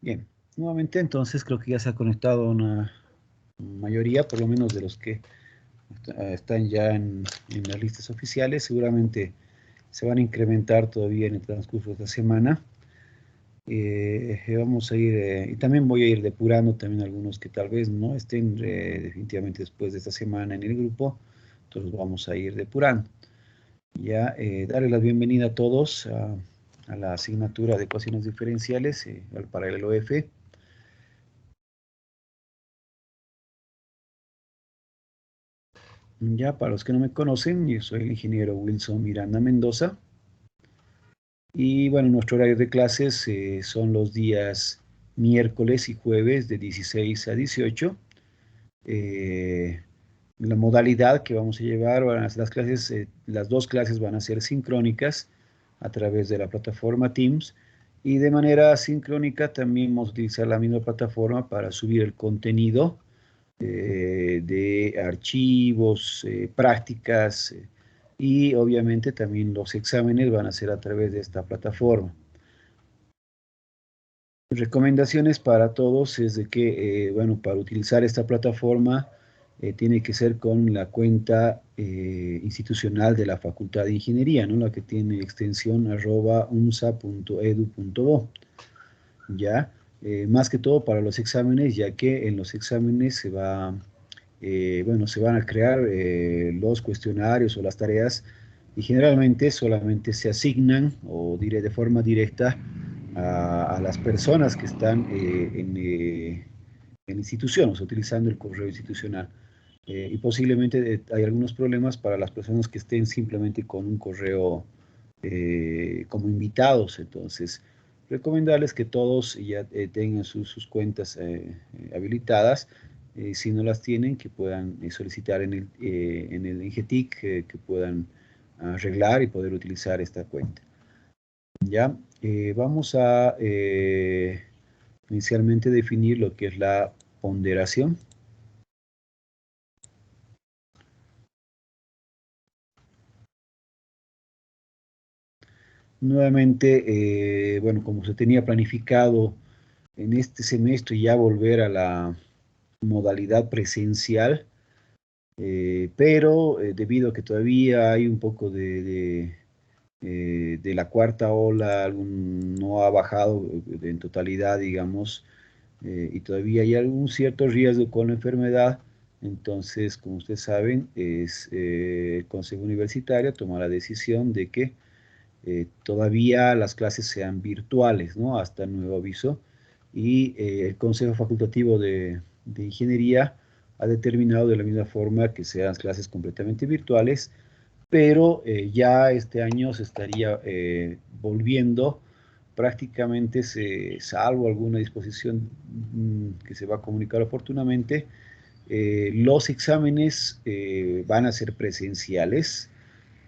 Bien, nuevamente entonces creo que ya se ha conectado una mayoría, por lo menos de los que están ya en las listas oficiales. Seguramente se van a incrementar todavía en el transcurso de esta semana. Vamos a ir, y también voy a ir depurando también algunos que tal vez no estén definitivamente después de esta semana en el grupo, entonces vamos a ir depurando. Ya, darle la bienvenida a todos a la asignatura de ecuaciones diferenciales, al paralelo F. Ya, para los que no me conocen, yo soy el ingeniero Wilson Miranda Mendoza. Y bueno, nuestro horario de clases son los días miércoles y jueves de 16 a 18. Eh, la modalidad que vamos a llevar, las clases, las dos clases van a ser sincrónicas a través de la plataforma Teams. Y de manera sincrónica también vamos a utilizar la misma plataforma para subir el contenido de archivos, prácticas, y obviamente también los exámenes van a ser a través de esta plataforma. Recomendaciones para todos es de que, bueno, para utilizar esta plataforma tiene que ser con la cuenta institucional de la Facultad de Ingeniería, ¿no? La que tiene extensión @unsa.edu.bo. Ya, más que todo para los exámenes, ya que en los exámenes bueno, se van a crear los cuestionarios o las tareas y generalmente solamente se asignan o diré de forma directa a las personas que están en instituciones, utilizando el correo institucional. Y posiblemente hay algunos problemas para las personas que estén simplemente con un correo como invitados. Entonces, recomendarles que todos ya tengan sus cuentas habilitadas. Si no las tienen, que puedan solicitar en el INGETIC que puedan arreglar y poder utilizar esta cuenta. Ya, vamos a inicialmente definir lo que es la ponderación. Nuevamente, bueno, como se tenía planificado en este semestre ya volver a la modalidad presencial, pero debido a que todavía hay un poco de la cuarta ola, no ha bajado en totalidad, digamos, y todavía hay algún cierto riesgo con la enfermedad. Entonces, como ustedes saben, el Consejo Universitario toma la decisión de que todavía las clases sean virtuales, ¿no? Hasta nuevo aviso. Y el Consejo Facultativo de Ingeniería ha determinado de la misma forma que sean clases completamente virtuales, pero ya este año se estaría volviendo prácticamente, salvo alguna disposición que se va a comunicar oportunamente, los exámenes van a ser presenciales,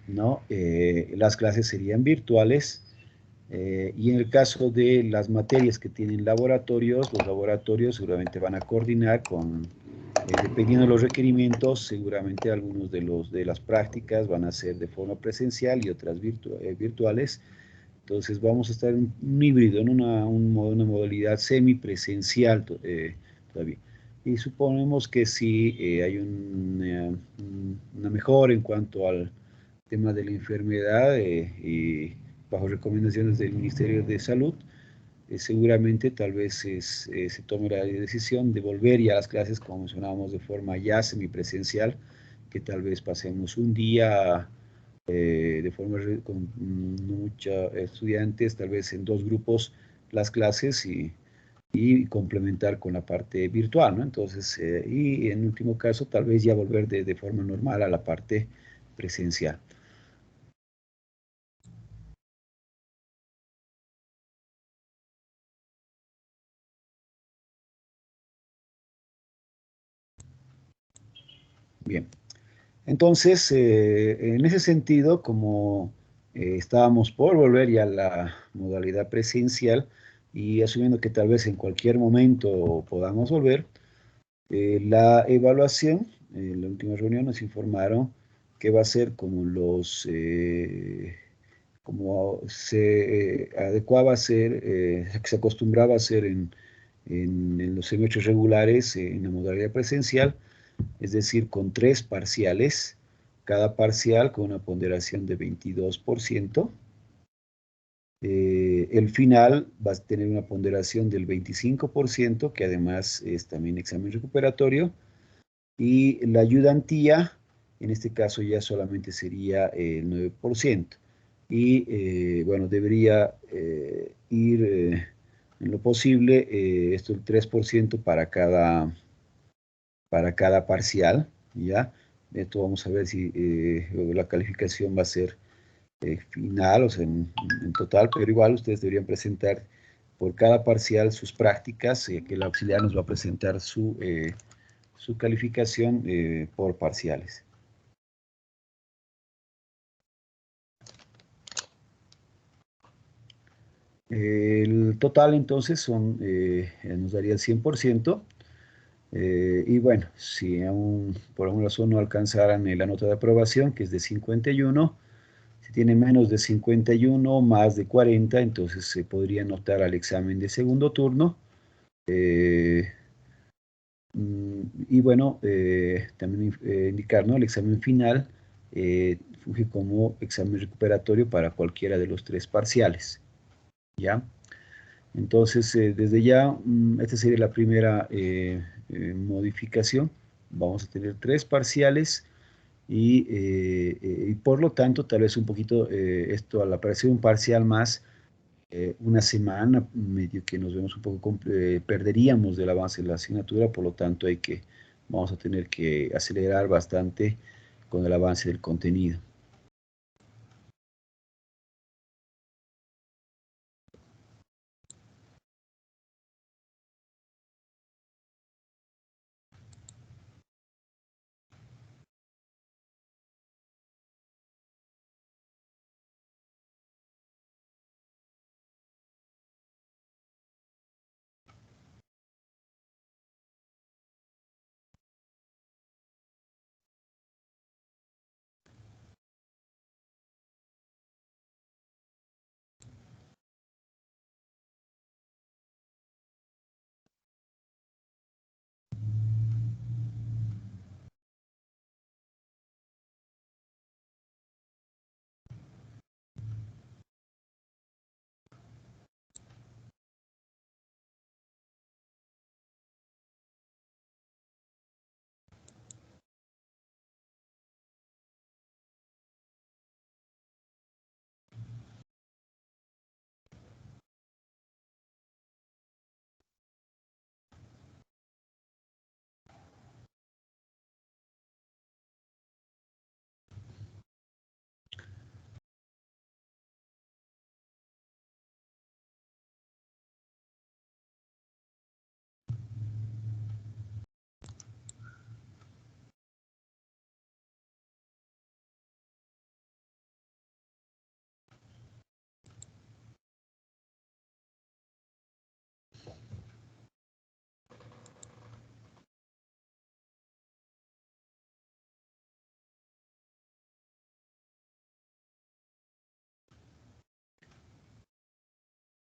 ¿no? Las clases serían virtuales, y en el caso de las materias que tienen laboratorios, los laboratorios seguramente van a coordinar con, dependiendo de los requerimientos, seguramente algunos de las prácticas van a ser de forma presencial y otras virtuales. Entonces vamos a estar en un híbrido, en una modalidad semipresencial todavía. Y suponemos que si hay una mejora en cuanto al tema de la enfermedad y bajo recomendaciones del Ministerio de Salud, seguramente tal vez se tome la decisión de volver ya a las clases, como mencionábamos, de forma ya semipresencial, que tal vez pasemos un día de forma con muchos estudiantes, tal vez en dos grupos las clases y complementar con la parte virtual, ¿no? Entonces, y en último caso, tal vez ya volver de forma normal a la parte presencial. Bien, entonces, en ese sentido, como estábamos por volver ya a la modalidad presencial y asumiendo que tal vez en cualquier momento podamos volver, la evaluación, en la última reunión nos informaron que va a ser como se adecuaba a hacer, que se acostumbraba a hacer en los semestres regulares en la modalidad presencial, es decir, con 3 parciales, cada parcial con una ponderación de 22%. El final va a tener una ponderación del 25%, que además es también examen recuperatorio, y la ayudantía, en este caso ya solamente sería el 9%. Y bueno, debería ir en lo posible esto el 3% para cada parcial, ¿ya? Esto vamos a ver si la calificación va a ser final, o sea, en total, pero igual ustedes deberían presentar por cada parcial sus prácticas, que el auxiliar nos va a presentar su calificación por parciales. El total entonces nos daría el 100%. Y bueno, si aún por alguna razón no alcanzaran la nota de aprobación, que es de 51, si tienen menos de 51, más de 40, entonces se podría anotar al examen de segundo turno. Eh, y bueno, también indicar, ¿no? El examen final funge como examen recuperatorio para cualquiera de los 3 parciales, ¿ya? Entonces, desde ya, esta sería la primera modificación. Vamos a tener 3 parciales y por lo tanto, tal vez un poquito esto, al aparecer un parcial más, una semana, medio que nos vemos un poco, perderíamos del avance de la asignatura, por lo tanto vamos a tener que acelerar bastante con el avance del contenido.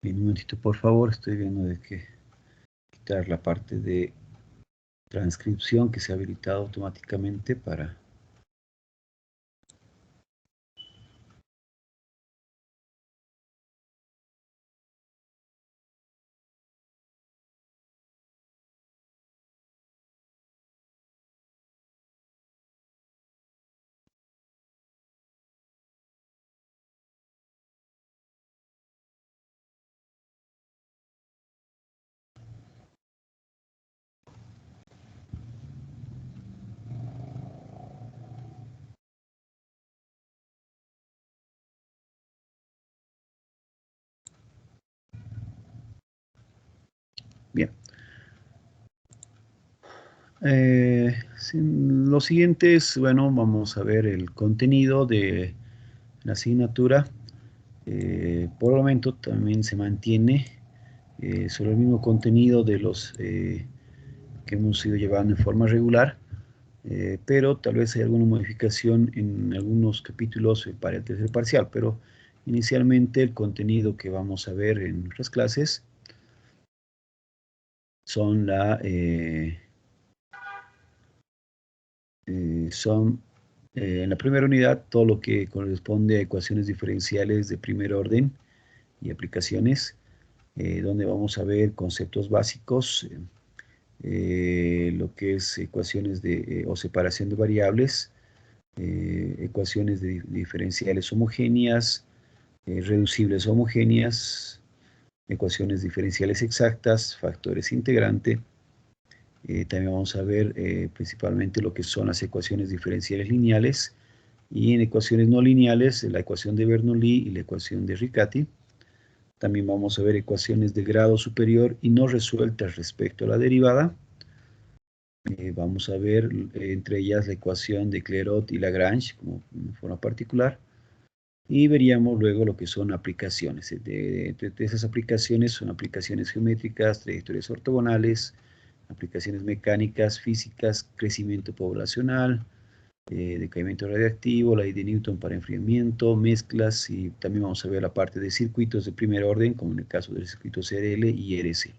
Bien, un momentito, por favor, estoy viendo de que quitar la parte de transcripción que se ha habilitado automáticamente para... Bien. Lo siguiente es, bueno, vamos a ver el contenido de la asignatura. Por el momento también se mantiene sobre el mismo contenido de los que hemos ido llevando en forma regular, pero tal vez hay alguna modificación en algunos capítulos para el tercer parcial, pero Inicialmente, el contenido que vamos a ver en nuestras clases son en la primera unidad todo lo que corresponde a ecuaciones diferenciales de primer orden y aplicaciones, donde vamos a ver conceptos básicos, lo que es ecuaciones o separación de variables, ecuaciones diferenciales homogéneas, reducibles homogéneas, ecuaciones diferenciales exactas, factores integrante. También vamos a ver principalmente lo que son las ecuaciones diferenciales lineales, y en ecuaciones no lineales, la ecuación de Bernoulli y la ecuación de Riccati. También vamos a ver ecuaciones de grado superior y no resueltas respecto a la derivada. Vamos a ver entre ellas la ecuación de Clairaut y Lagrange como en forma particular. Y veríamos luego lo que son aplicaciones. De esas aplicaciones son aplicaciones geométricas, trayectorias ortogonales, aplicaciones mecánicas, físicas, crecimiento poblacional, decaimiento radiactivo, la ley de Newton para enfriamiento, mezclas, y también vamos a ver la parte de circuitos de primer orden, como en el caso del circuito CRL y RC.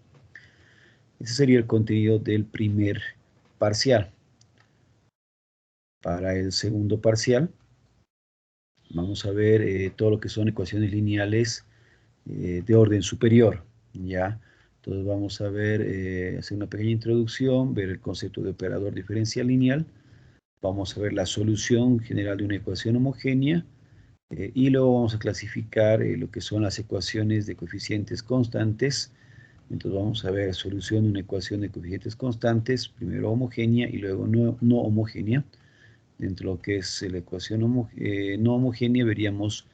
Ese sería el contenido del primer parcial. Para el segundo parcial, vamos a ver todo lo que son ecuaciones lineales de orden superior, ¿ya? Entonces vamos a ver, hacer una pequeña introducción, ver el concepto de operador diferencial lineal, vamos a ver la solución general de una ecuación homogénea, y luego vamos a clasificar lo que son las ecuaciones de coeficientes constantes. Entonces vamos a ver solución de una ecuación de coeficientes constantes, primero homogénea y luego no homogénea. Dentro de lo que es la ecuación no homogénea veríamos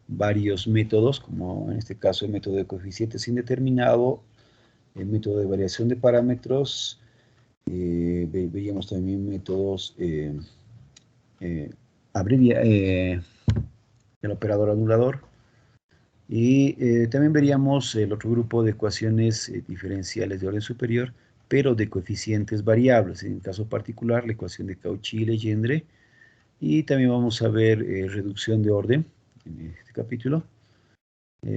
varios métodos, como en este caso el método de coeficientes indeterminado, el método de variación de parámetros, veríamos también métodos el operador anulador, y también veríamos el otro grupo de ecuaciones diferenciales de orden superior, pero de coeficientes variables, en el caso particular la ecuación de Cauchy y Legendre, y también vamos a ver reducción de orden en este capítulo.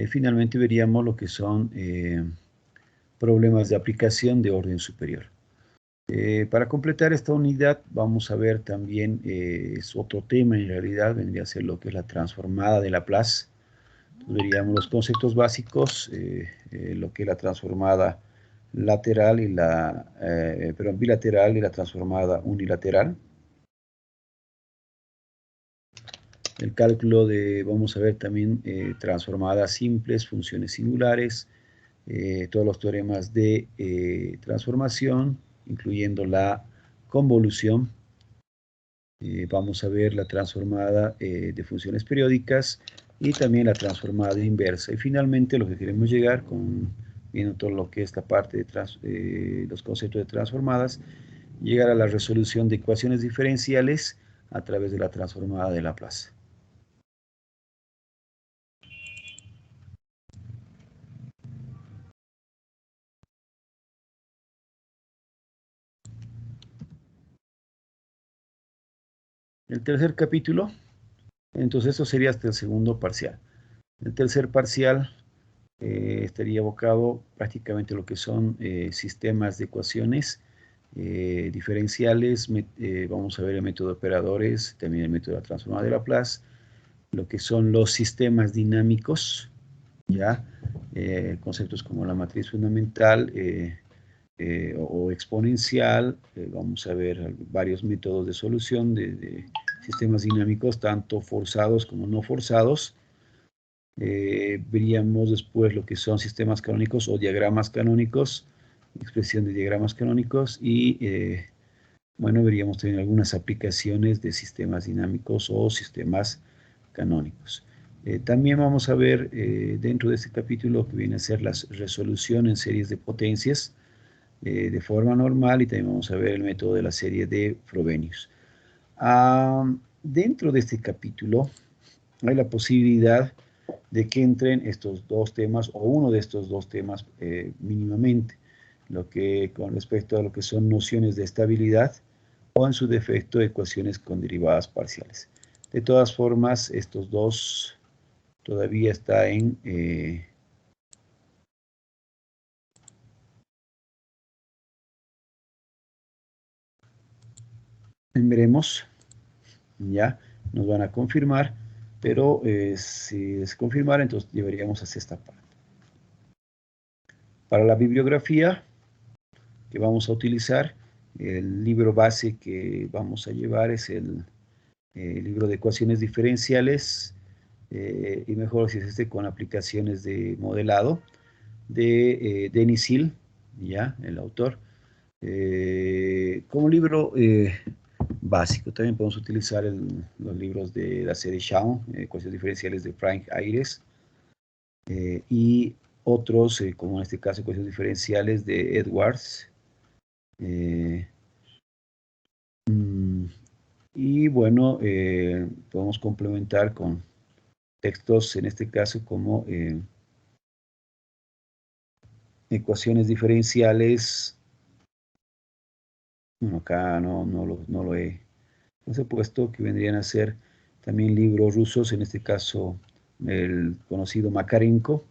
Finalmente veríamos lo que son problemas de aplicación de orden superior. Para completar esta unidad vamos a ver también, es otro tema en realidad, vendría a ser lo que es la transformada de Laplace. Entonces, veríamos los conceptos básicos, lo que es la transformada lateral y bilateral y la transformada unilateral. El cálculo vamos a ver también transformadas simples, funciones singulares, todos los teoremas de transformación, incluyendo la convolución. Vamos a ver la transformada de funciones periódicas y también la transformada inversa. Y finalmente lo que queremos llegar viendo todo lo que es la parte de los conceptos de transformadas, llegar a la resolución de ecuaciones diferenciales a través de la transformada de Laplace. El tercer capítulo, entonces eso sería hasta el segundo parcial. El tercer parcial estaría abocado prácticamente a lo que son sistemas de ecuaciones diferenciales. Vamos a ver el método de operadores, también el método de la transformada de Laplace, lo que son los sistemas dinámicos, ¿ya? Conceptos como la matriz fundamental o exponencial. Vamos a ver varios métodos de solución de sistemas dinámicos, tanto forzados como no forzados. Veríamos después lo que son sistemas canónicos o diagramas canónicos, expresión de diagramas canónicos, y bueno, veríamos también algunas aplicaciones de sistemas dinámicos o sistemas canónicos. También vamos a ver dentro de este capítulo que viene a ser la resolución en series de potencias de forma normal, y también vamos a ver el método de la serie de Frobenius. Dentro de este capítulo hay la posibilidad de que entren estos dos temas o uno de estos dos temas mínimamente, con respecto a lo que son nociones de estabilidad o en su defecto ecuaciones con derivadas parciales. De todas formas, estos dos todavía está en veremos, ya nos van a confirmar, pero si es confirmar, entonces llevaríamos hacia esta parte. Para la bibliografía que vamos a utilizar, el libro base que vamos a llevar es el libro de ecuaciones diferenciales, y mejor si es este con aplicaciones de modelado, de Denis Hill, ya, el autor. Como libro básico, también podemos utilizar los libros de la serie Shaun, ecuaciones diferenciales de Frank Ayres, y otros, como en este caso, ecuaciones diferenciales de Edwards. Mm, y bueno, podemos complementar con textos, en este caso, como ecuaciones diferenciales. Bueno, acá no lo he puesto, que vendrían a ser también libros rusos, en este caso el conocido Makarenko.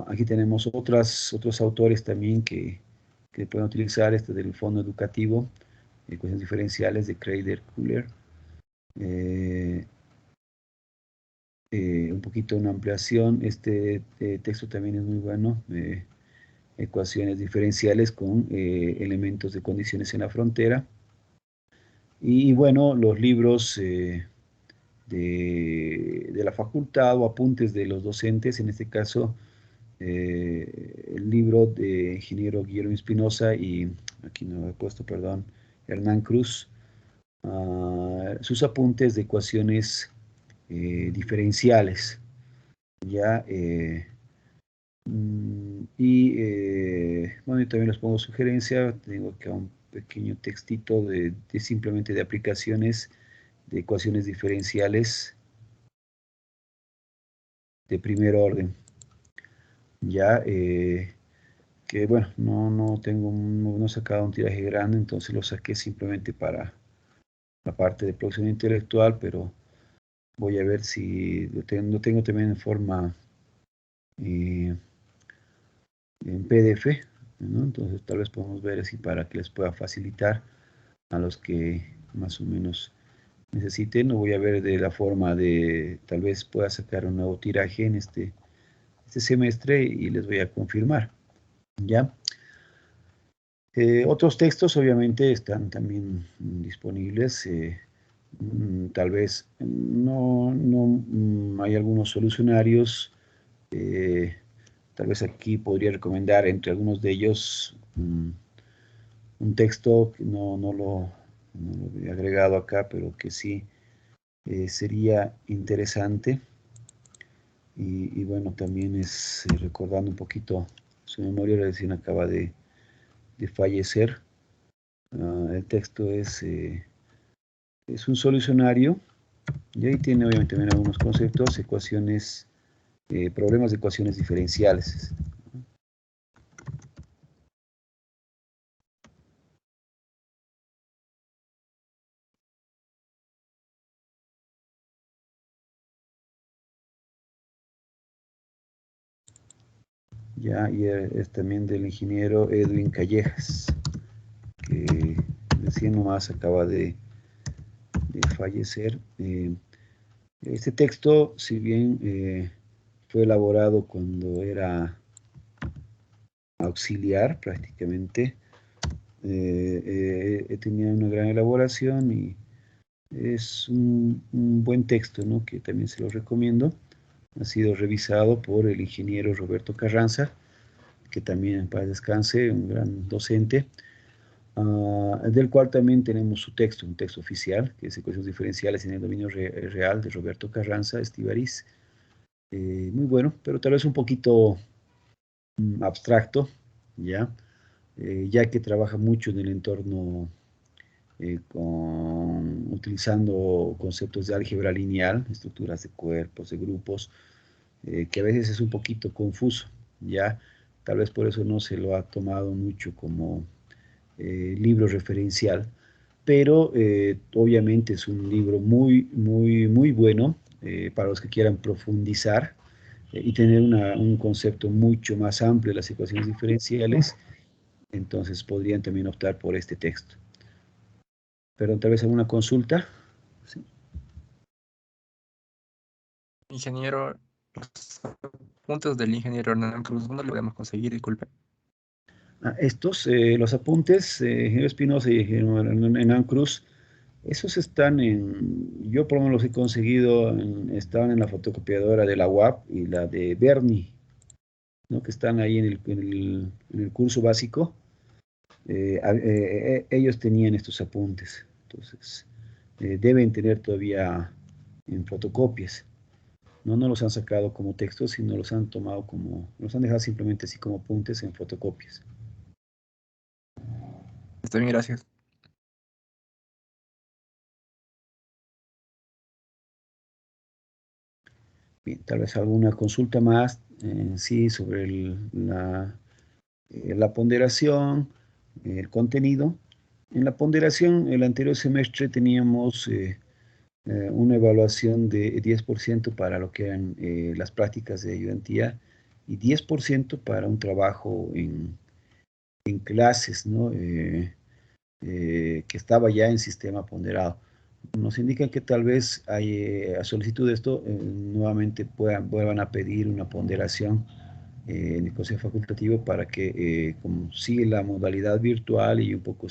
Aquí tenemos otros autores también que pueden utilizar este del Fondo Educativo, ecuaciones diferenciales de Kreider Kuller. Un poquito una ampliación, este texto también es muy bueno, ecuaciones diferenciales con elementos de condiciones en la frontera. Y bueno, los libros de la facultad o apuntes de los docentes, en este caso el libro de ingeniero Guillermo Espinosa y, aquí no lo he puesto, perdón, Hernán Cruz, sus apuntes de ecuaciones diferenciales, ya, bueno, y también les pongo sugerencia, tengo acá un pequeño textito de simplemente de aplicaciones de ecuaciones diferenciales de primer orden, ya, que bueno, no he sacado un tiraje grande, entonces lo saqué simplemente para la parte de producción intelectual, pero voy a ver si lo tengo también en forma eh, en PDF, ¿no? Entonces tal vez podemos ver así para que les pueda facilitar a los que más o menos necesiten. Lo voy a ver de la forma de, tal vez pueda sacar un nuevo tiraje en este semestre y les voy a confirmar, ¿ya? Otros textos obviamente están también disponibles. Tal vez no hay algunos solucionarios. Tal vez aquí podría recomendar entre algunos de ellos un texto que no lo he agregado acá, pero que sí sería interesante. Y bueno, también es recordando un poquito su memoria, recién acaba de fallecer. El texto es un solucionario y ahí tiene obviamente también algunos conceptos, ecuaciones, problemas de ecuaciones diferenciales. Ya, y es también del ingeniero Edwin Callejas, que recién nomás acaba de fallecer. Este texto, si bien fue elaborado cuando era auxiliar prácticamente, tenía una gran elaboración y es un buen texto, ¿no? Que también se lo recomiendo. Ha sido revisado por el ingeniero Roberto Carranza, que también en paz descanse, un gran docente, del cual también tenemos su texto, un texto oficial, que es Ecuaciones diferenciales en el dominio real de Roberto Carranza Estivariz. Muy bueno, pero tal vez un poquito abstracto, ¿ya? Ya que trabaja mucho en el entorno utilizando conceptos de álgebra lineal, estructuras de cuerpos, de grupos, que a veces es un poquito confuso, ¿ya? Tal vez por eso no se lo ha tomado mucho como libro referencial, pero obviamente es un libro muy bueno, para los que quieran profundizar y tener un concepto mucho más amplio de las ecuaciones diferenciales, entonces podrían también optar por este texto. Perdón, tal vez alguna consulta. Sí. Ingeniero, los puntos del ingeniero Hernán Cruz, ¿dónde lo podemos conseguir? Disculpe. Los apuntes, ingeniero Espinosa y ingeniero Hernán Cruz, esos están yo por lo menos los he conseguido, estaban en la fotocopiadora de la UAP y la de Berni, ¿no? Que están ahí en el curso básico. Ellos tenían estos apuntes, entonces deben tener todavía en fotocopias. No los han sacado como textos, sino los han tomado los han dejado simplemente así como apuntes en fotocopias. Está bien, gracias. Bien, tal vez alguna consulta más, sí, sobre la ponderación, el contenido. En la ponderación, el anterior semestre teníamos una evaluación de 10% para lo que eran las prácticas de ayudantía y 10% para un trabajo en clases, ¿no? Que estaba ya en sistema ponderado. Nos indican que tal vez a solicitud de esto nuevamente vuelvan a pedir una ponderación en el Consejo Facultativo para que, como sigue la modalidad virtual y un poco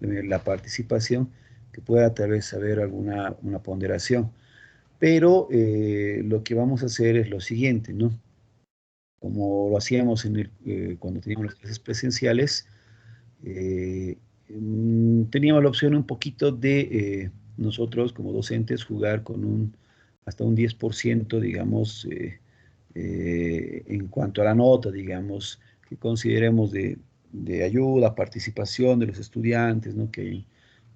la participación, que pueda tal vez haber una ponderación. Pero lo que vamos a hacer es lo siguiente, ¿no? Como lo hacíamos cuando teníamos las clases presenciales, eh, teníamos la opción un poquito de nosotros como docentes jugar con hasta un 10%, digamos, en cuanto a la nota, digamos, que consideremos de ayuda, participación de los estudiantes, ¿no? Que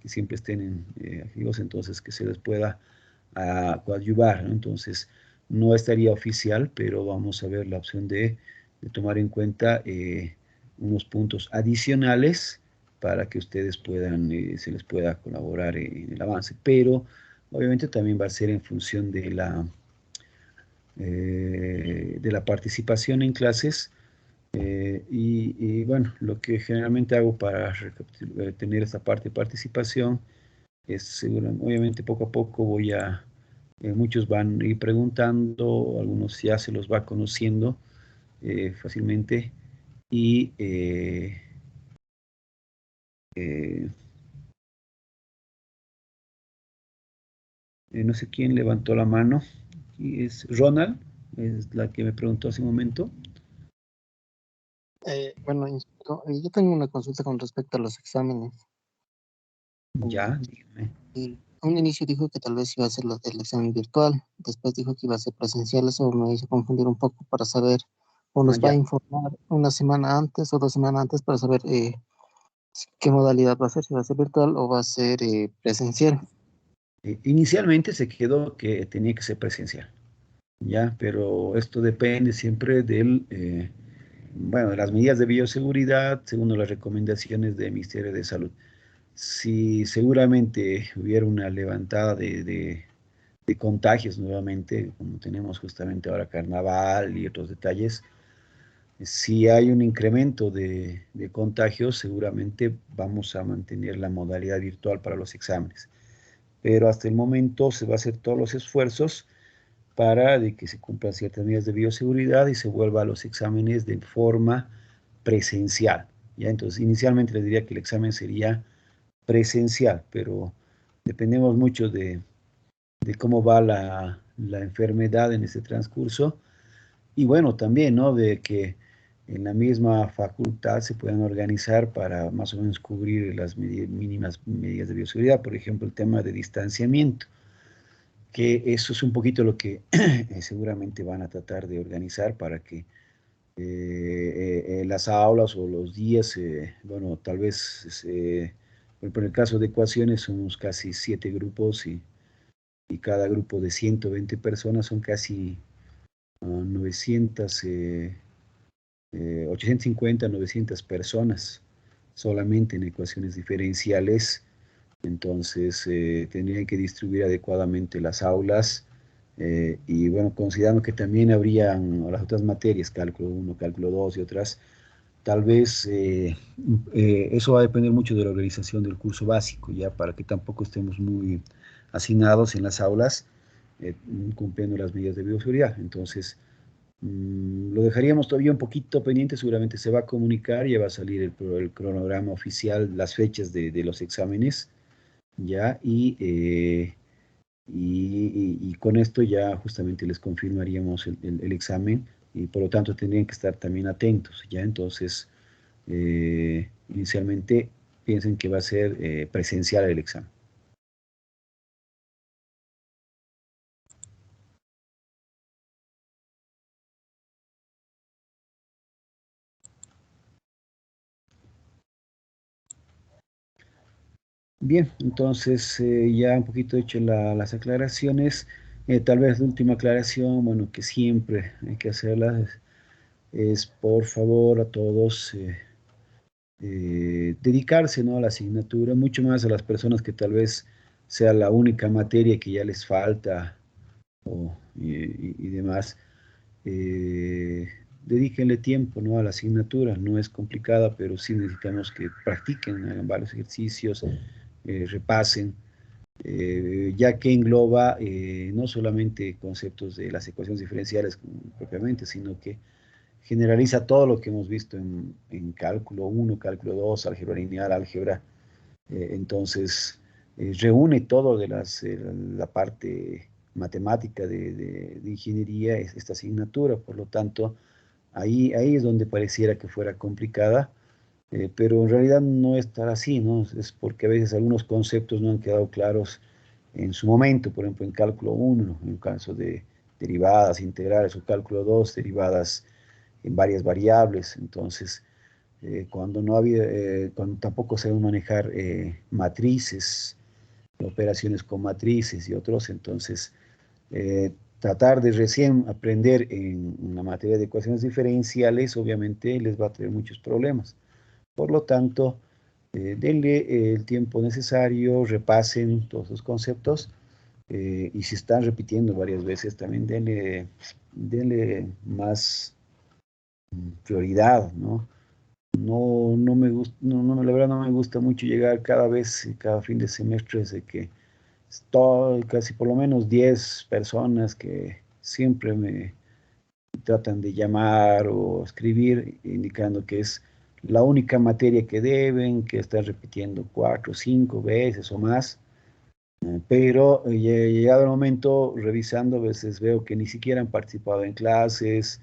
siempre estén activos, entonces que se les pueda coadyuvar, ¿no? Entonces, no estaría oficial, pero vamos a ver la opción de tomar en cuenta unos puntos adicionales para que ustedes se les pueda colaborar en el avance, pero obviamente también va a ser en función de la participación en clases bueno, lo que generalmente hago para tener esta parte de participación es, obviamente poco a poco muchos van a ir preguntando, algunos ya se los va conociendo fácilmente y eh, no sé quién levantó la mano, y es Ronald, es la que me preguntó hace un momento. Bueno, yo tengo una consulta con respecto a los exámenes. Ya, dígame. A un inicio dijo que tal vez iba a ser el examen virtual, después dijo que iba a ser presencial, eso me hizo confundir un poco para saber, o nos va a Ya. informar una semana antes o 2 semanas antes para saber qué modalidad va a ser, si va a ser virtual o va a ser presencial. Inicialmente se quedó que tenía que ser presencial, ya, pero esto depende siempre bueno, de las medidas de bioseguridad, según las recomendaciones del Ministerio de Salud. Si seguramente hubiera una levantada de contagios nuevamente, como tenemos justamente ahora carnaval y otros detalles, si hay un incremento de contagios, seguramente vamos a mantener la modalidad virtual para los exámenes. Pero hasta el momento se va a hacer todos los esfuerzos para de que se cumplan ciertas medidas de bioseguridad y se vuelva a los exámenes de forma presencial. ¿Ya? Entonces, inicialmente les diría que el examen sería presencial, pero dependemos mucho de cómo va la enfermedad en este transcurso y bueno, también, ¿no? De que en la misma facultad se puedan organizar para más o menos cubrir las mínimas medidas de bioseguridad, por ejemplo, el tema de distanciamiento, que eso es un poquito lo que seguramente van a tratar de organizar para que las aulas o los días, bueno, tal vez, por el caso de ecuaciones somos casi 7 grupos y cada grupo de 120 personas son casi 900, 850, 900 personas solamente en ecuaciones diferenciales. Entonces, tendrían que distribuir adecuadamente las aulas Y bueno, considerando que también habrían las otras materias, cálculo 1, cálculo 2 y otras, tal vez eso va a depender mucho de la organización del curso básico, ya para que tampoco estemos muy hacinados en las aulas, cumpliendo las medidas de bioseguridad. Entonces, lo dejaríamos todavía un poquito pendiente, seguramente se va a comunicar, ya va a salir el cronograma oficial, las fechas de los exámenes, ya, y con esto ya justamente les confirmaríamos el examen y por lo tanto tendrían que estar también atentos, ya. Entonces, inicialmente piensen que va a ser presencial el examen. Bien, entonces ya un poquito hecho las aclaraciones. Tal vez la última aclaración, bueno, que siempre hay que hacerla, es por favor a todos dedicarse, ¿no?, a la asignatura, mucho más a las personas que tal vez sea la única materia que ya les falta y demás. Dedíquenle tiempo, ¿no?, a la asignatura, no es complicada, pero sí necesitamos que practiquen, hagan varios ejercicios, repasen, ya que engloba no solamente conceptos de las ecuaciones diferenciales propiamente, sino que generaliza todo lo que hemos visto en cálculo 1, cálculo 2, álgebra lineal, álgebra. Entonces, reúne todo de la parte matemática de ingeniería, esta asignatura. Por lo tanto, ahí es donde pareciera que fuera complicada, pero en realidad no es tan así, ¿no? Es porque a veces algunos conceptos no han quedado claros en su momento, por ejemplo, en cálculo 1, en el caso de derivadas integrales, o cálculo 2, derivadas en varias variables. Entonces, cuando no había, cuando tampoco sabemos manejar matrices, operaciones con matrices y otros, entonces tratar de recién aprender en una materia de ecuaciones diferenciales, obviamente les va a traer muchos problemas. Por lo tanto, denle el tiempo necesario, repasen todos los conceptos, y si están repitiendo varias veces, también denle más prioridad, ¿no? No me gusta, la verdad no me gusta mucho llegar cada vez, cada fin de semestre, de que estoy casi por lo menos 10 personas que siempre me tratan de llamar o escribir indicando que es la única materia que deben, que están repitiendo 4 o 5 veces o más, pero llegado el momento, revisando, a veces veo que ni siquiera han participado en clases.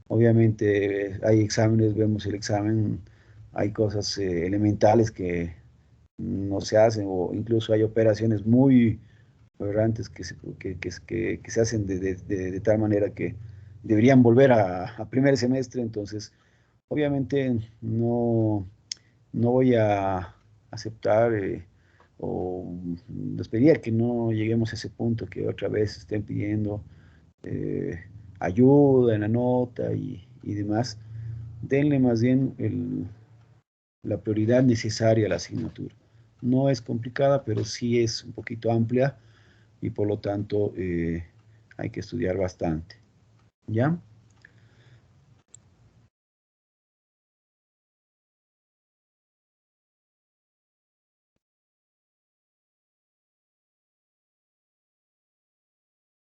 Obviamente hay exámenes, vemos el examen, hay cosas elementales que no se hacen, o incluso hay operaciones muy aberrantes que se hacen de tal manera que deberían volver a primer semestre. Entonces, obviamente no voy a aceptar, o les pediría que no lleguemos a ese punto, que otra vez estén pidiendo eh, ayuda en la nota y demás. Denle más bien la prioridad necesaria a la asignatura. No es complicada, pero sí es un poquito amplia y por lo tanto hay que estudiar bastante. ¿Ya?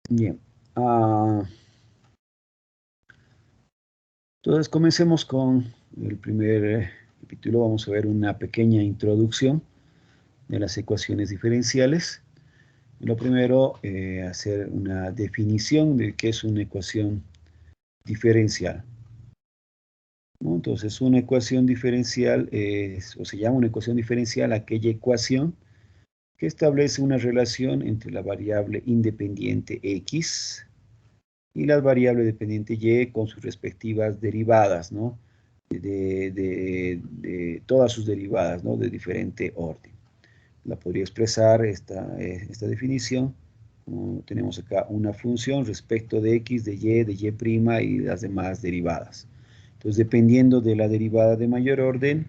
Bien. Entonces comencemos con el primer capítulo. Vamos a ver una pequeña introducción de las ecuaciones diferenciales. Lo primero, hacer una definición de qué es una ecuación diferencial, ¿no? Entonces, una ecuación diferencial es, o se llama una ecuación diferencial, aquella ecuación que establece una relación entre la variable independiente x y la variable dependiente y con sus respectivas derivadas, ¿no? De todas sus derivadas, ¿no?, de diferente orden. La podría expresar esta definición. Tenemos acá una función respecto de x, de y' y las demás derivadas. Entonces, dependiendo de la derivada de mayor orden,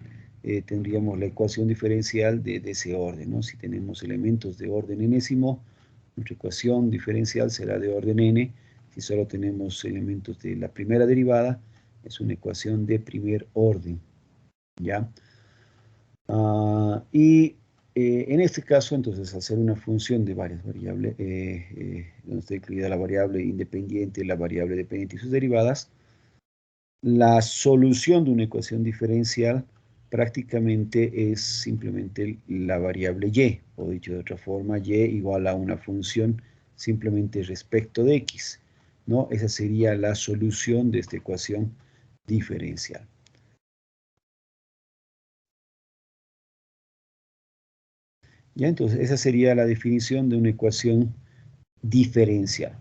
tendríamos la ecuación diferencial de ese orden, ¿no? Si tenemos elementos de orden enésimo, Nuestra ecuación diferencial será de orden n. Si solo tenemos elementos de la primera derivada, es una ecuación de primer orden, ¿ya? En este caso, entonces, hacer una función de varias variables, donde está incluida la variable independiente, la variable dependiente y sus derivadas, la solución de una ecuación diferencial prácticamente es simplemente la variable y, o dicho de otra forma, y igual a una función simplemente respecto de x, ¿no? Esa sería la solución de esta ecuación diferencial. Ya, entonces, esa sería la definición de una ecuación diferencial.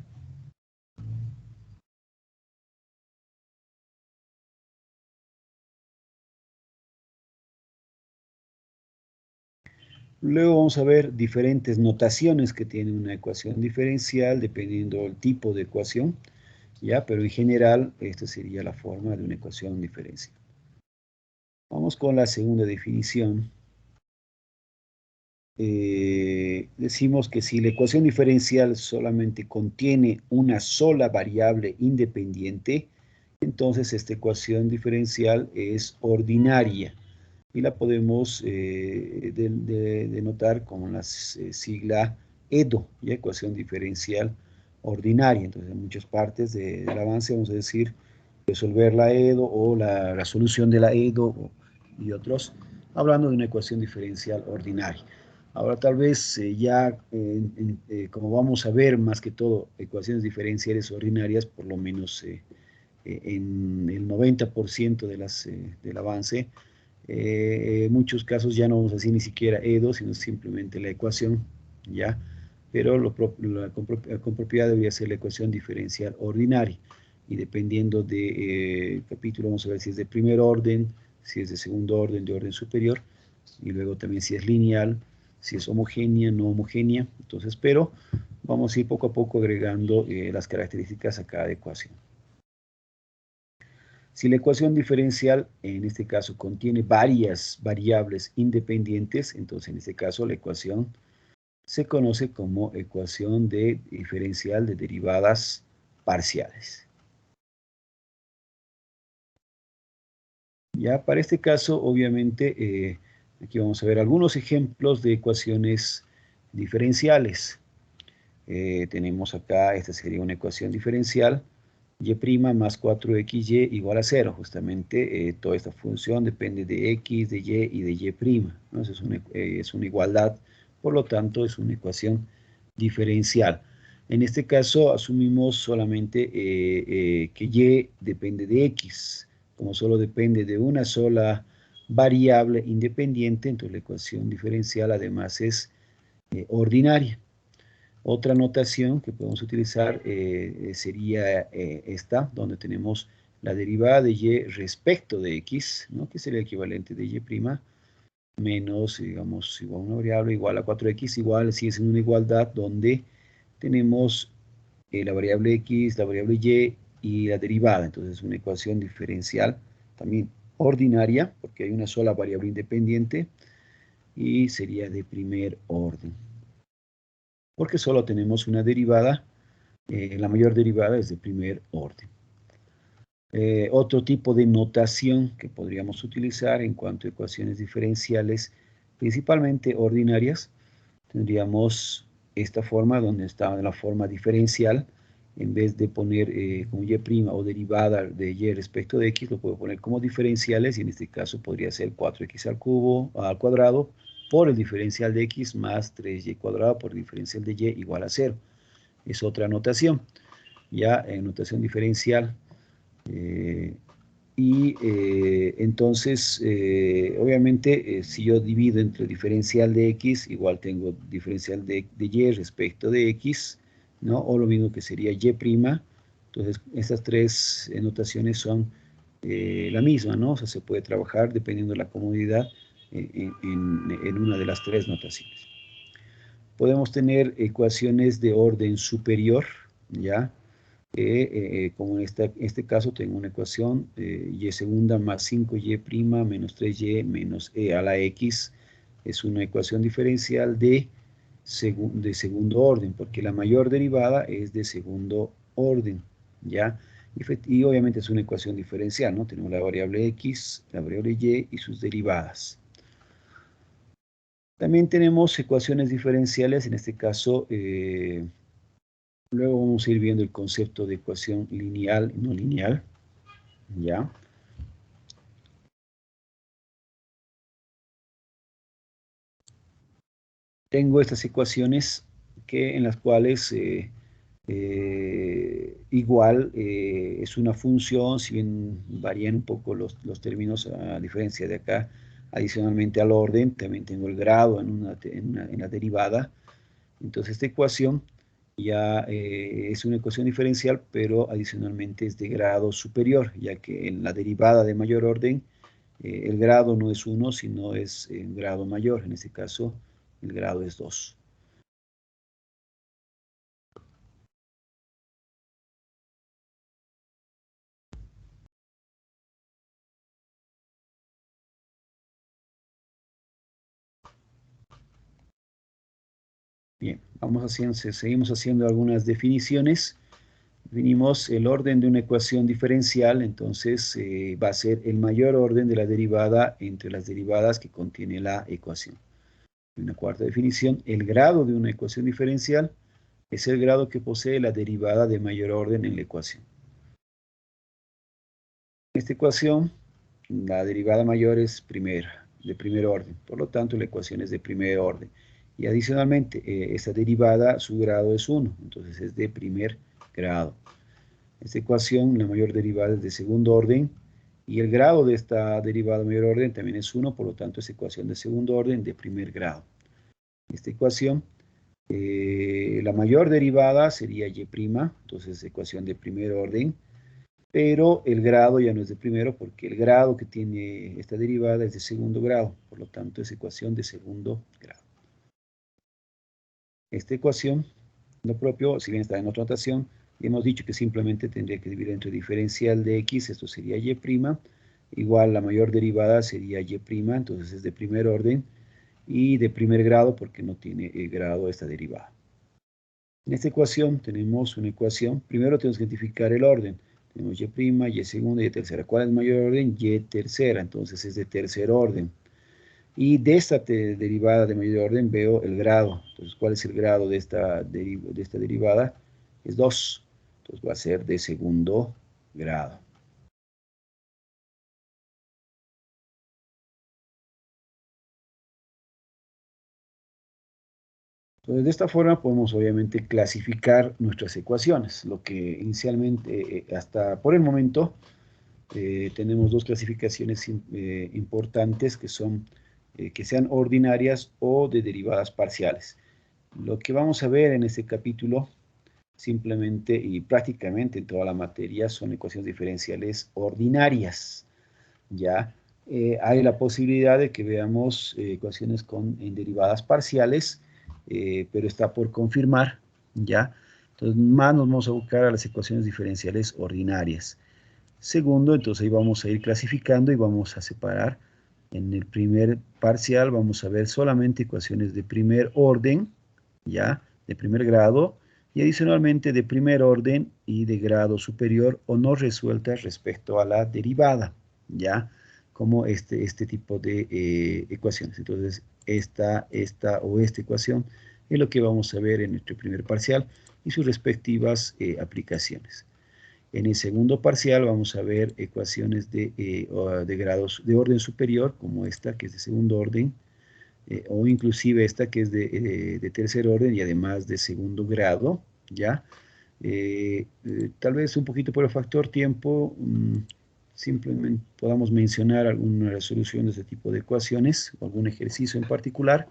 Luego vamos a ver diferentes notaciones que tiene una ecuación diferencial, dependiendo del tipo de ecuación, ¿ya? Pero en general, esta sería la forma de una ecuación diferencial. Vamos con la segunda definición. Decimos que si la ecuación diferencial solamente contiene una sola variable independiente, entonces esta ecuación diferencial es ordinaria y la podemos denotar con la sigla EDO, ¿ya? Ecuación diferencial ordinaria. Entonces, en muchas partes del avance vamos a decir resolver la EDO o la solución de la EDO y otros, hablando de una ecuación diferencial ordinaria. Ahora tal vez como vamos a ver más que todo ecuaciones diferenciales ordinarias, por lo menos en el 90% del avance, en muchos casos ya no vamos a decir ni siquiera EDO, sino simplemente la ecuación, ¿ya? Pero con propiedad debería ser la ecuación diferencial ordinaria. Y dependiendo del capítulo, vamos a ver si es de primer orden, si es de segundo orden, de orden superior, y luego también si es lineal, si es homogénea, no homogénea. Entonces, pero vamos a ir poco a poco agregando las características a cada ecuación. Si la ecuación diferencial, en este caso, contiene varias variables independientes, entonces en este caso la ecuación se conoce como ecuación diferencial de derivadas parciales. Ya para este caso, obviamente, aquí vamos a ver algunos ejemplos de ecuaciones diferenciales. Tenemos acá, esta sería una ecuación diferencial, y' más 4xy igual a 0. Justamente toda esta función depende de x, de y y de y', ¿no? Eso es una igualdad, por lo tanto es una ecuación diferencial. En este caso asumimos solamente que y depende de x. Como solo depende de una sola variable independiente, entonces la ecuación diferencial además es ordinaria. Otra notación que podemos utilizar sería esta, donde tenemos la derivada de y respecto de x, ¿no? Que sería el equivalente de y' menos, digamos, igual a una variable igual a 4x, igual si es en una igualdad donde tenemos la variable x, la variable y la derivada. Entonces es una ecuación diferencial también ordinaria, porque hay una sola variable independiente y sería de primer orden. Porque solo tenemos una derivada, la mayor derivada es de primer orden. Otro tipo de notación que podríamos utilizar en cuanto a ecuaciones diferenciales, principalmente ordinarias, tendríamos esta forma donde está la forma diferencial. En vez de poner como y' o derivada de y respecto de x, lo puedo poner como diferenciales, y en este caso podría ser 4x al cuadrado por el diferencial de x más 3y cuadrado por el diferencial de y igual a 0. Es otra notación, ya en notación diferencial. Entonces, obviamente, si yo divido entre diferencial de x, igual tengo diferencial de y respecto de x, ¿no? O lo mismo que sería y'. Entonces, estas tres notaciones son la misma, ¿no? O sea, se puede trabajar dependiendo de la comodidad en una de las tres notaciones. Podemos tener ecuaciones de orden superior, ¿ya? Como en este caso tengo una ecuación y segunda más 5y' menos 3y menos e a la x, es una ecuación diferencial de de segundo orden, porque la mayor derivada es de segundo orden, ¿ya? Y obviamente es una ecuación diferencial, ¿no? Tenemos la variable x, la variable y sus derivadas. También tenemos ecuaciones diferenciales, en este caso, luego vamos a ir viendo el concepto de ecuación lineal y no lineal, ¿ya? Tengo estas ecuaciones en las cuales igual es una función, si bien varían un poco los términos, a diferencia de acá, adicionalmente al orden, también tengo el grado en la derivada. Entonces esta ecuación ya es una ecuación diferencial, pero adicionalmente es de grado superior, ya que en la derivada de mayor orden, el grado no es 1, sino es un grado mayor. En este caso, el grado es 2. Bien, seguimos haciendo algunas definiciones. Definimos el orden de una ecuación diferencial, entonces va a ser el mayor orden de la derivada entre las derivadas que contiene la ecuación. Una cuarta definición, el grado de una ecuación diferencial es el grado que posee la derivada de mayor orden en la ecuación. En esta ecuación, la derivada mayor es de primer orden, por lo tanto la ecuación es de primer orden. Y adicionalmente, esta derivada, su grado es 1, entonces es de primer grado. Esta ecuación, la mayor derivada es de segundo orden, y el grado de esta derivada de mayor orden también es 1, por lo tanto es ecuación de segundo orden de primer grado. Esta ecuación, la mayor derivada sería y', entonces ecuación de primer orden, pero el grado ya no es de primero porque el grado que tiene esta derivada es de segundo grado, por lo tanto es ecuación de segundo grado. Esta ecuación, lo propio, si bien está en otra notación, hemos dicho que simplemente tendría que dividir entre diferencial de x, esto sería y', igual la mayor derivada sería y', entonces es de primer orden, y de primer grado porque no tiene grado esta derivada. En esta ecuación tenemos una ecuación, primero tenemos que identificar el orden, tenemos y', y segunda y tercera. ¿Cuál es el mayor orden? Y tercera, entonces es de tercer orden. Y de esta derivada de mayor orden veo el grado. Entonces, ¿cuál es el grado de esta derivada? Es 2. Entonces va a ser de segundo grado. Entonces, de esta forma podemos obviamente clasificar nuestras ecuaciones, lo que inicialmente, hasta por el momento, tenemos dos clasificaciones importantes que son que sean ordinarias o de derivadas parciales. Lo que vamos a ver en este capítulo simplemente y prácticamente en toda la materia son ecuaciones diferenciales ordinarias. Ya hay la posibilidad de que veamos ecuaciones en derivadas parciales, pero está por confirmar, ¿ya? Entonces, más nos vamos a buscar a las ecuaciones diferenciales ordinarias. Segundo, entonces ahí vamos a ir clasificando y vamos a separar. En el primer parcial vamos a ver solamente ecuaciones de primer orden, ¿ya? De primer grado, y adicionalmente de primer orden y de grado superior o no resueltas respecto a la derivada, ¿ya? Como este tipo de ecuaciones. Entonces, esta o esta ecuación es lo que vamos a ver en nuestro primer parcial y sus respectivas aplicaciones. En el segundo parcial vamos a ver ecuaciones de grados de orden superior, como esta, que es de segundo orden, o inclusive esta, que es de tercer orden y además de segundo grado, ¿ya? Tal vez un poquito por el factor tiempo, simplemente podamos mencionar alguna resolución de este tipo de ecuaciones, o algún ejercicio en particular.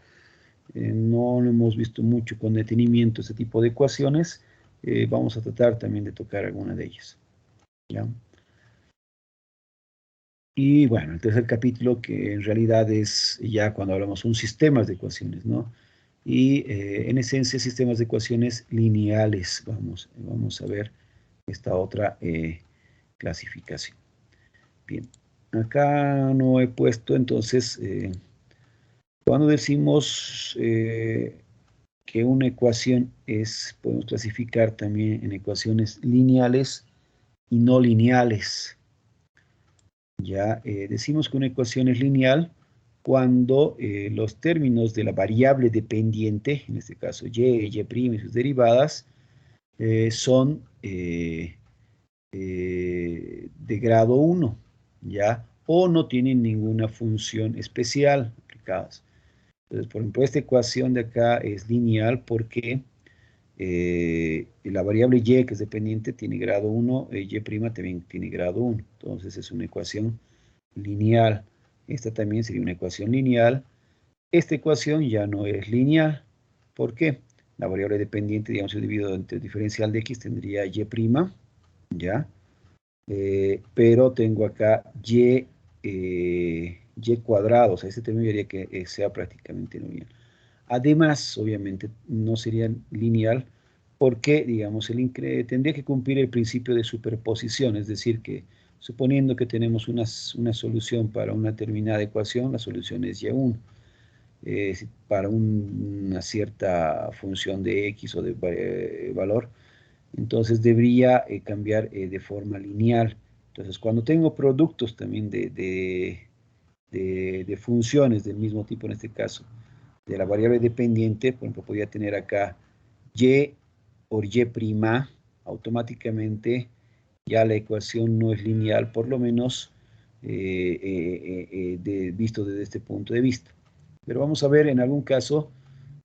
No lo hemos visto mucho con detenimiento este tipo de ecuaciones. Vamos a tratar también de tocar alguna de ellas, ¿ya? Y bueno, el tercer capítulo, que en realidad es ya cuando hablamos de sistemas de ecuaciones, ¿no? Y en esencia, sistemas de ecuaciones lineales. Vamos a ver esta otra clasificación. Bien, acá no he puesto entonces, cuando decimos que una ecuación podemos clasificar también en ecuaciones lineales y no lineales. Ya decimos que una ecuación es lineal cuando los términos de la variable dependiente, en este caso y, y' y sus derivadas, son de grado 1, ¿ya? O no tienen ninguna función especial aplicadas. Entonces, por ejemplo, esta ecuación de acá es lineal porque la variable y, que es dependiente, tiene grado 1, y' también tiene grado 1. Entonces, es una ecuación lineal. Esta también sería una ecuación lineal. Esta ecuación ya no es lineal. ¿Por qué? La variable dependiente, digamos, si dividido entre el diferencial de x, tendría y', ¿ya? Pero tengo acá y cuadrado, o sea, este término diría que sea prácticamente lineal. Además, obviamente, no sería lineal porque, digamos, tendría que cumplir el principio de superposición, es decir, que suponiendo que tenemos una solución para una determinada ecuación, la solución es y1. Para una cierta función de x o de valor, entonces debería cambiar de forma lineal. Entonces, cuando tengo productos también de funciones del mismo tipo, en este caso, de la variable dependiente, por ejemplo, podría tener acá y por y', automáticamente ya la ecuación no es lineal, por lo menos visto desde este punto de vista. Pero vamos a ver, en algún caso,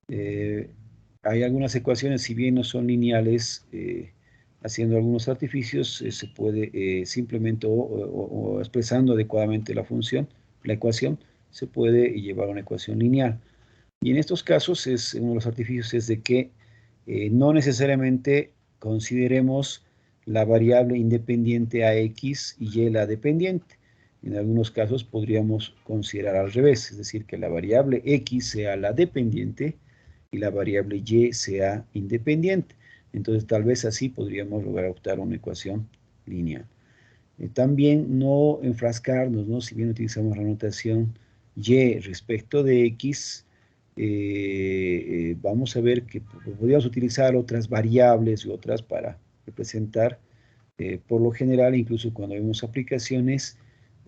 hay algunas ecuaciones, si bien no son lineales, haciendo algunos artificios, se puede simplemente o expresando adecuadamente la función, la ecuación, se puede llevar a una ecuación lineal. Y en estos casos, uno de los artificios es de que no necesariamente consideremos la variable independiente a x y y la dependiente. En algunos casos podríamos considerar al revés, es decir, que la variable x sea la dependiente y la variable y sea independiente. Entonces, tal vez así podríamos lograr optar a una ecuación lineal. También no enfrascarnos, ¿no? Si bien utilizamos la notación y respecto de x, vamos a ver que podríamos utilizar otras variables y otras para representar. Por lo general, incluso cuando vemos aplicaciones,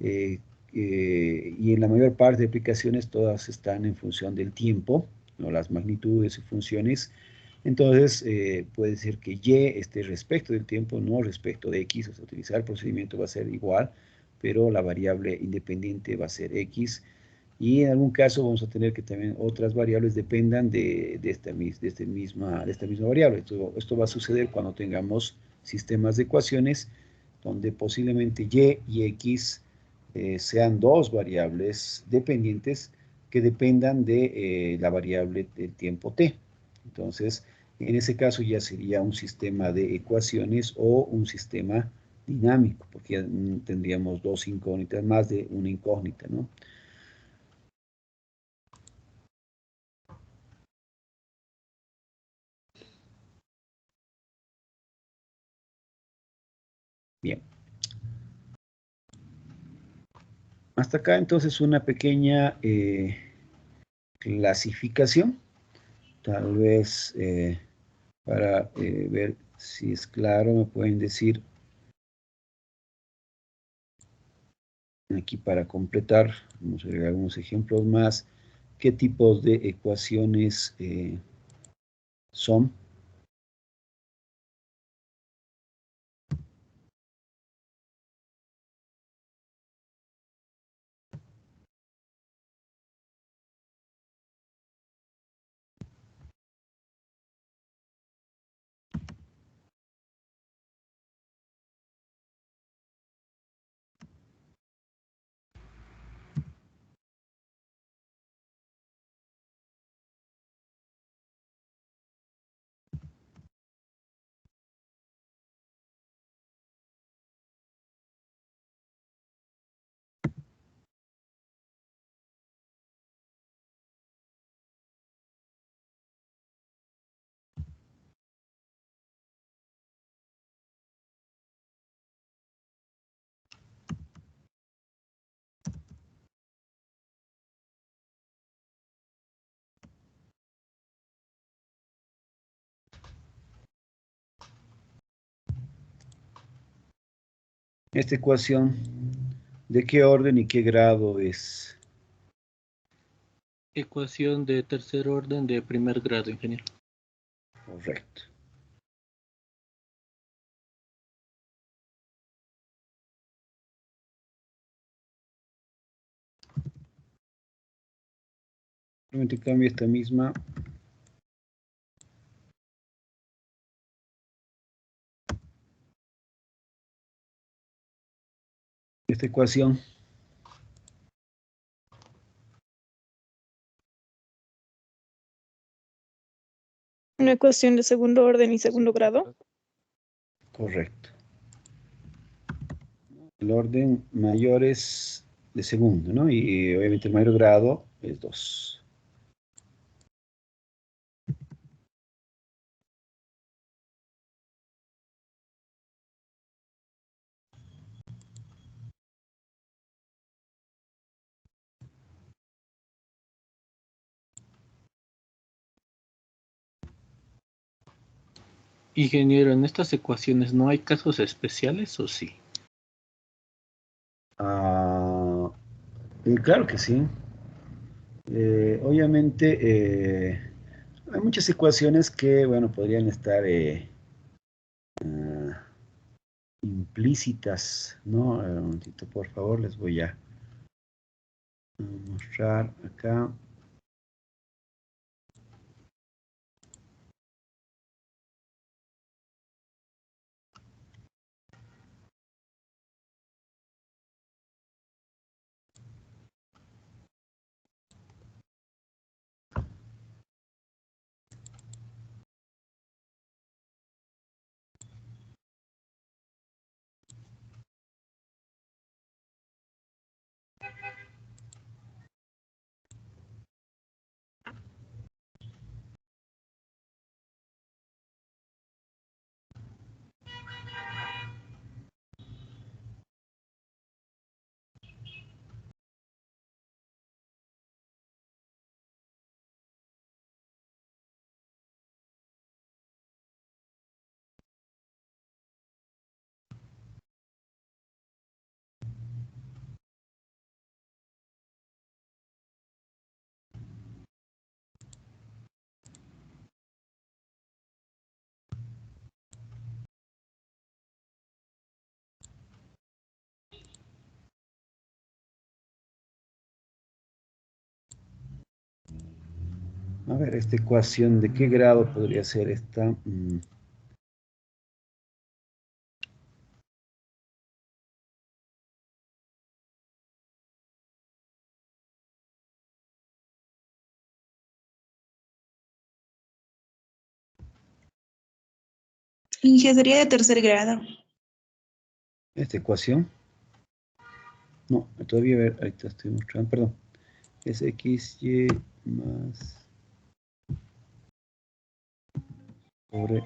eh, y en la mayor parte de aplicaciones todas están en función del tiempo, ¿no? Las magnitudes y funciones. Entonces, puede ser que y esté respecto del tiempo, no respecto de x, o sea, utilizar el procedimiento va a ser igual, pero la variable independiente va a ser x, y en algún caso vamos a tener que también otras variables dependan de esta misma variable. Esto va a suceder cuando tengamos sistemas de ecuaciones donde posiblemente y x sean dos variables dependientes que dependan de la variable del tiempo t. Entonces, en ese caso ya sería un sistema de ecuaciones o un sistema dinámico, porque ya tendríamos dos incógnitas, más de una incógnita, ¿no? Bien. Hasta acá entonces una pequeña clasificación, tal vez para ver si es claro, me pueden decir aquí para completar, vamos a ver algunos ejemplos más, qué tipos de ecuaciones son. Esta ecuación, ¿de qué orden y qué grado es? Ecuación de tercer orden de primer grado, ingeniero. Correcto. Simplemente cambio esta misma. Esta ecuación. Una ecuación de segundo orden y segundo grado. Correcto. El orden mayor es de segundo, ¿no? Y obviamente el mayor grado es 2. Ingeniero, ¿en estas ecuaciones no hay casos especiales o sí? Claro que sí. Obviamente hay muchas ecuaciones que, bueno, podrían estar implícitas, ¿no? Un momentito, por favor, les voy a mostrar acá. A ver, esta ecuación, ¿de qué grado podría ser esta? Ingeniería de tercer grado. ¿Esta ecuación? No, todavía, a ver, ahí te estoy mostrando, perdón. Es XY más sobre...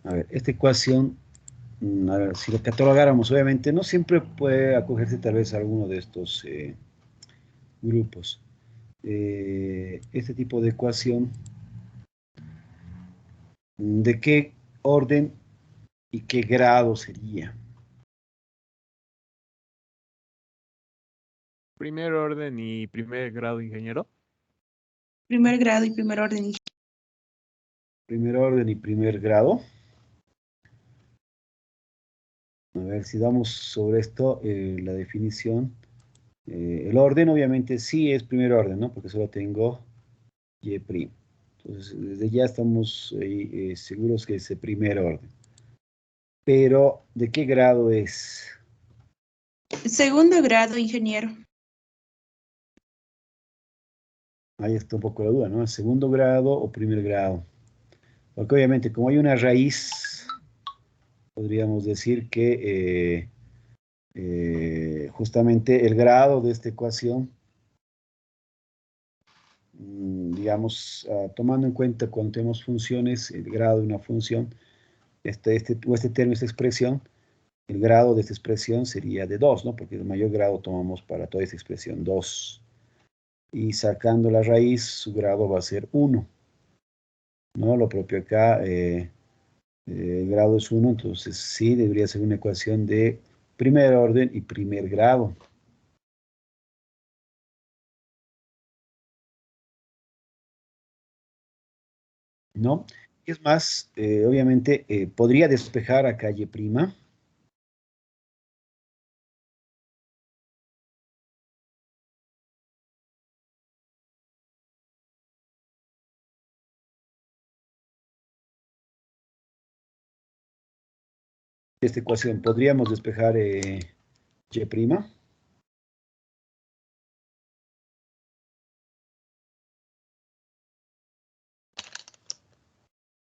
A ver, esta ecuación, a ver, si lo catalogáramos, obviamente, no siempre puede acogerse tal vez a alguno de estos grupos. Este tipo de ecuación, ¿de qué orden y qué grado sería? Primer orden y primer grado, ingeniero. Primer grado y primer orden. Primer orden y primer grado. A ver si damos sobre esto la definición. El orden obviamente sí es primer orden, ¿no? Porque solo tengo Y'. Entonces, desde ya estamos seguros que es el primer orden. Pero, ¿de qué grado es? Segundo grado, ingeniero. Ahí está un poco la duda, ¿no? ¿Segundo grado o primer grado? Porque obviamente, como hay una raíz, podríamos decir que justamente el grado de esta ecuación, digamos, tomando en cuenta cuando tenemos funciones, el grado de una función, este término, esta expresión, el grado de esta expresión sería de 2, ¿no? Porque el mayor grado tomamos para toda esta expresión 2. Y sacando la raíz, su grado va a ser 1. ¿No? Lo propio acá, el grado es 1, entonces sí, debería ser una ecuación de primer orden y primer grado. ¿No? Es más, obviamente, podría despejar acá Y'. Esta ecuación, ¿podríamos despejar Y'?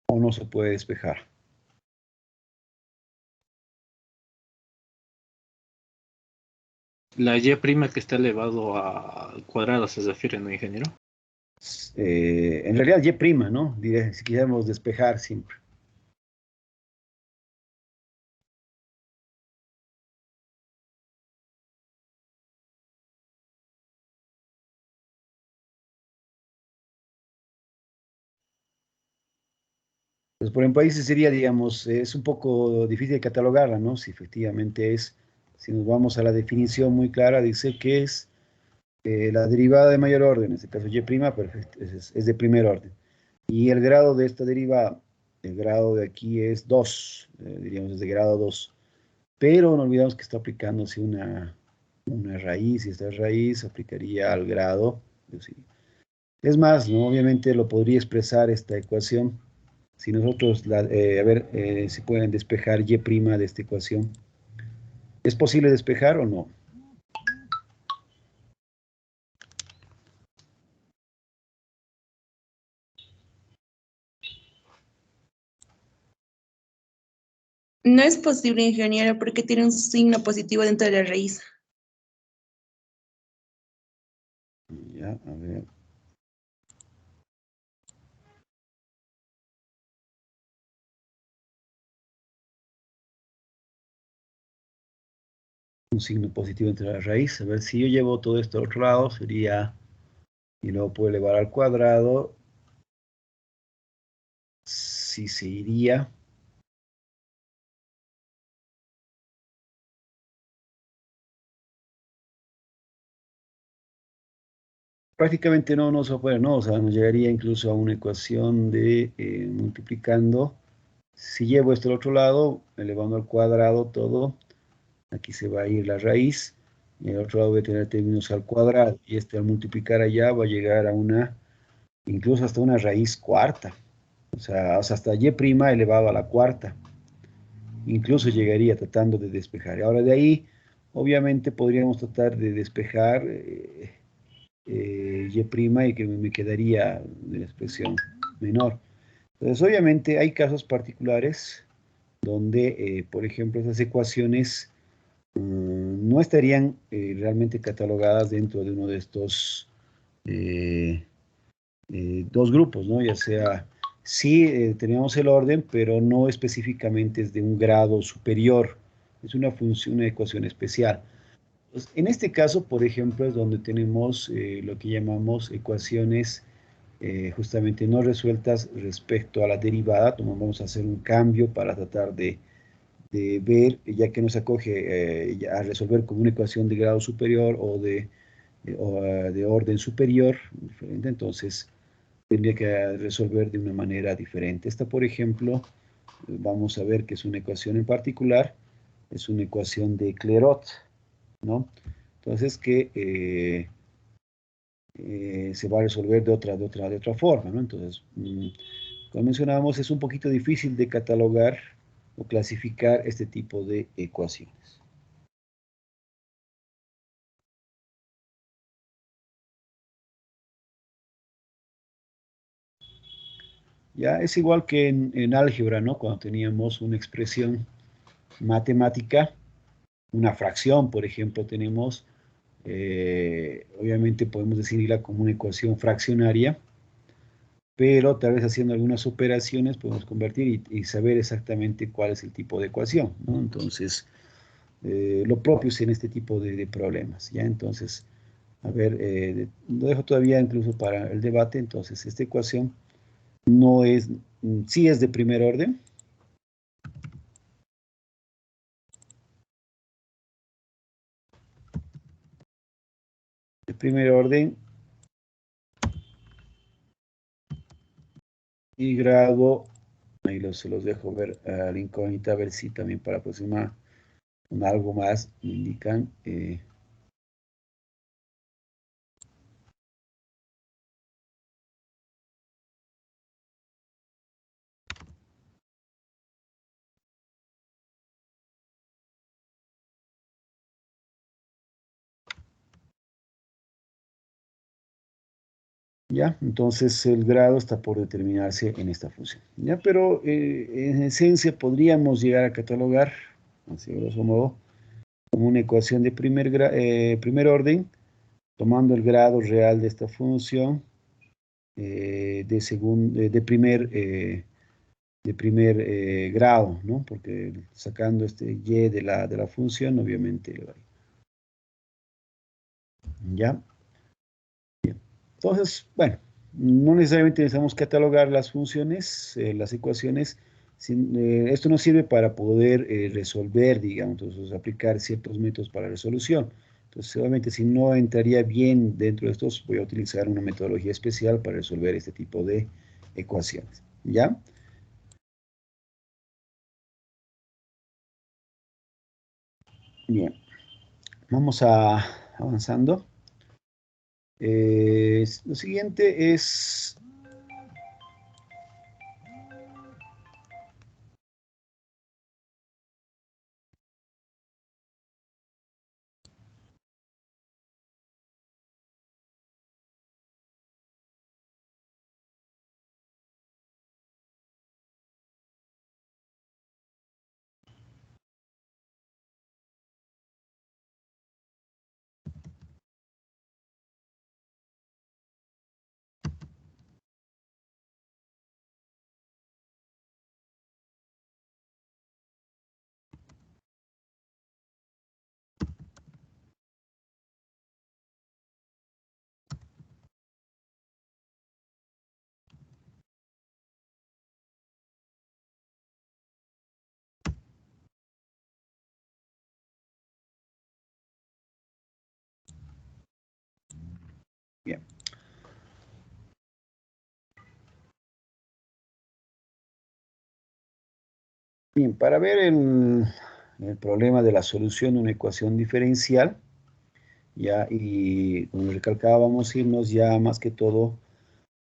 ¿O no se puede despejar? La Y' que está elevado al cuadrado se refiere, ¿no, ingeniero? En realidad Y', ¿no? Diré, si quisiéramos despejar siempre. Pues por ejemplo, ahí sí sería, digamos, es un poco difícil de catalogarla, ¿no? Si efectivamente es, si nos vamos a la definición muy clara, dice que es la derivada de mayor orden, en este caso Y', perfecto, es de primer orden. Y el grado de esta derivada, el grado de aquí es 2, diríamos es de grado 2. Pero no olvidamos que está aplicándose una raíz, y esta raíz aplicaría al grado. Es más, ¿no? Obviamente lo podría expresar esta ecuación. Si nosotros, a ver, si pueden despejar Y' de esta ecuación. ¿Es posible despejar o no? No es posible, ingeniero, porque tiene un signo positivo dentro de la raíz. Ya, a ver. Un signo positivo entre la raíz. A ver, si yo llevo todo esto al otro lado, sería, y luego puedo elevar al cuadrado, sí se iría. Prácticamente no se puede, no, o sea, nos llegaría incluso a una ecuación de multiplicando. Si llevo esto al otro lado, elevando al cuadrado todo, aquí se va a ir la raíz, y el otro lado voy a tener términos al cuadrado, y este al multiplicar allá va a llegar a una, incluso hasta una raíz cuarta, o sea hasta Y' elevado a la cuarta, incluso llegaría tratando de despejar. Ahora de ahí, obviamente podríamos tratar de despejar Y' y que me quedaría de la expresión menor. Entonces, obviamente hay casos particulares donde, por ejemplo, esas ecuaciones no estarían realmente catalogadas dentro de uno de estos dos grupos, ¿no? Ya sea, sí teníamos el orden, pero no específicamente es de un grado superior, es una función, una ecuación especial. Pues, en este caso, por ejemplo, es donde tenemos lo que llamamos ecuaciones justamente no resueltas respecto a la derivada. Vamos a hacer un cambio para tratar de ver, ya que nos acoge a resolver como una ecuación de grado superior o de orden superior, diferente, entonces tendría que resolver de una manera diferente. Esta, por ejemplo, vamos a ver que es una ecuación en particular, es una ecuación de Clairaut, ¿no? Entonces, que se va a resolver de otra forma, ¿no? Entonces, como mencionábamos, es un poquito difícil de catalogar o clasificar este tipo de ecuaciones. Ya es igual que en álgebra, ¿no? Cuando teníamos una expresión matemática, una fracción, por ejemplo, tenemos, obviamente podemos decirla como una ecuación fraccionaria, pero tal vez haciendo algunas operaciones podemos convertir y saber exactamente cuál es el tipo de ecuación, ¿no? Entonces, lo propio en este tipo de problemas, ¿ya? Entonces, a ver, lo dejo todavía incluso para el debate. Entonces, esta ecuación no es, sí es de primer orden. De primer orden. Y grado, ahí se los dejo ver a la incógnita, a ver si también para aproximar algo más me indican. ¿Ya? Entonces el grado está por determinarse en esta función, ¿ya? Pero en esencia podríamos llegar a catalogar, así grosso modo, como una ecuación de primer orden, tomando el grado real de esta función de primer grado, ¿no? Porque sacando este y de la función, obviamente, ¿ya? Entonces, bueno, no necesariamente necesitamos catalogar las funciones, las ecuaciones. Esto nos sirve para poder resolver, digamos, entonces, aplicar ciertos métodos para resolución. Entonces, obviamente, si no entraría bien dentro de estos, voy a utilizar una metodología especial para resolver este tipo de ecuaciones. ¿Ya? Bien, vamos avanzando. Lo siguiente es... Bien. Bien, para ver el problema de la solución de una ecuación diferencial, ya, y como recalcaba, vamos a irnos ya más que todo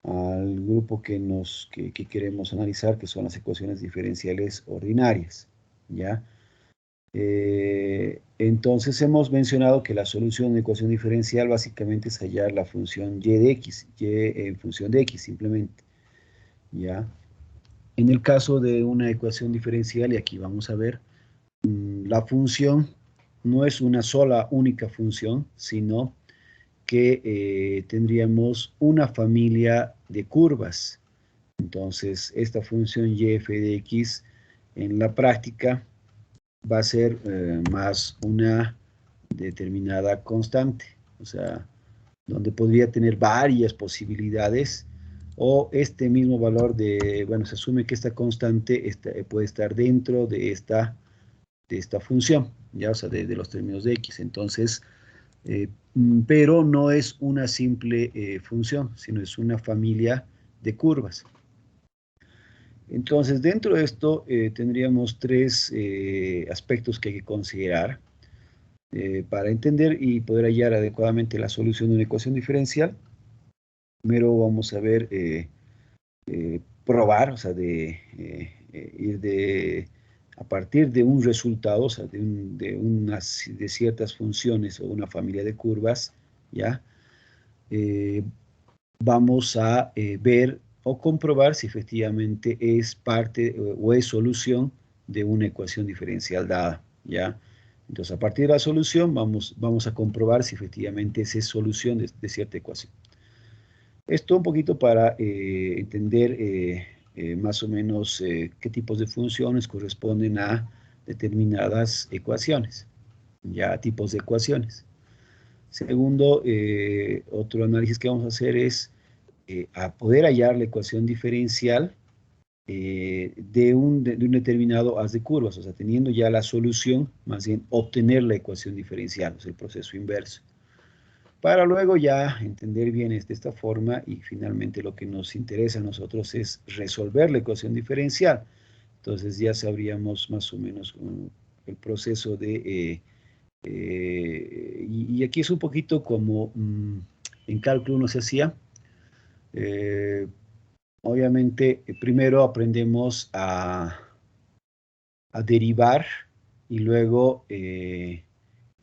al grupo que queremos analizar, que son las ecuaciones diferenciales ordinarias, ¿ya? Entonces hemos mencionado que la solución de una ecuación diferencial básicamente es hallar la función y de x, y en función de x simplemente, ¿ya? En el caso de una ecuación diferencial, y aquí vamos a ver, la función no es una sola única función, sino que tendríamos una familia de curvas. Entonces, esta función y f de x en la práctica va a ser más una determinada constante, o sea, donde podría tener varias posibilidades, o este mismo valor bueno, se asume que esta constante puede estar dentro de esta función, ya, o sea, de los términos de x. Entonces, pero no es una simple función, sino es una familia de curvas. Entonces, dentro de esto tendríamos tres aspectos que hay que considerar para entender y poder hallar adecuadamente la solución de una ecuación diferencial. Primero vamos a ver, probar, o sea, ir a partir de un resultado, o sea, de ciertas funciones o una familia de curvas, ¿ya? Vamos a ver o comprobar si efectivamente es parte o es solución de una ecuación diferencial dada, ¿ya? Entonces, a partir de la solución, vamos a comprobar si efectivamente es solución de cierta ecuación. Esto un poquito para entender más o menos qué tipos de funciones corresponden a determinadas ecuaciones, ya tipos de ecuaciones. Segundo, otro análisis que vamos a hacer es a poder hallar la ecuación diferencial de un determinado haz de curvas, o sea, teniendo ya la solución, más bien obtener la ecuación diferencial, o sea, el proceso inverso. Para luego ya entender bien de esta forma y finalmente lo que nos interesa a nosotros es resolver la ecuación diferencial. Entonces ya sabríamos más o menos el proceso de... y aquí es un poquito como en cálculo uno se hacía. Obviamente, primero aprendemos a derivar y luego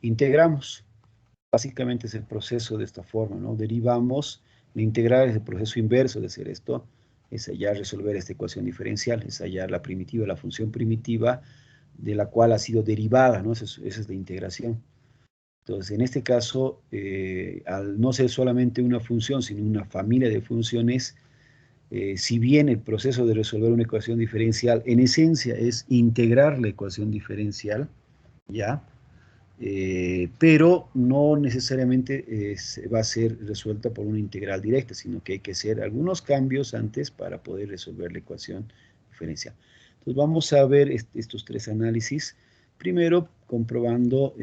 integramos. Básicamente es el proceso de esta forma, ¿no? Derivamos, integrar es el proceso inverso de hacer esto, es hallar, resolver esta ecuación diferencial, es hallar la primitiva, la función primitiva de la cual ha sido derivada, ¿no? Esa es la integración. Entonces, en este caso, al no ser solamente una función, sino una familia de funciones, si bien el proceso de resolver una ecuación diferencial en esencia es integrar la ecuación diferencial, ¿ya? Pero no necesariamente va a ser resuelta por una integral directa, sino que hay que hacer algunos cambios antes para poder resolver la ecuación diferencial. Entonces vamos a ver estos tres análisis. Primero, comprobando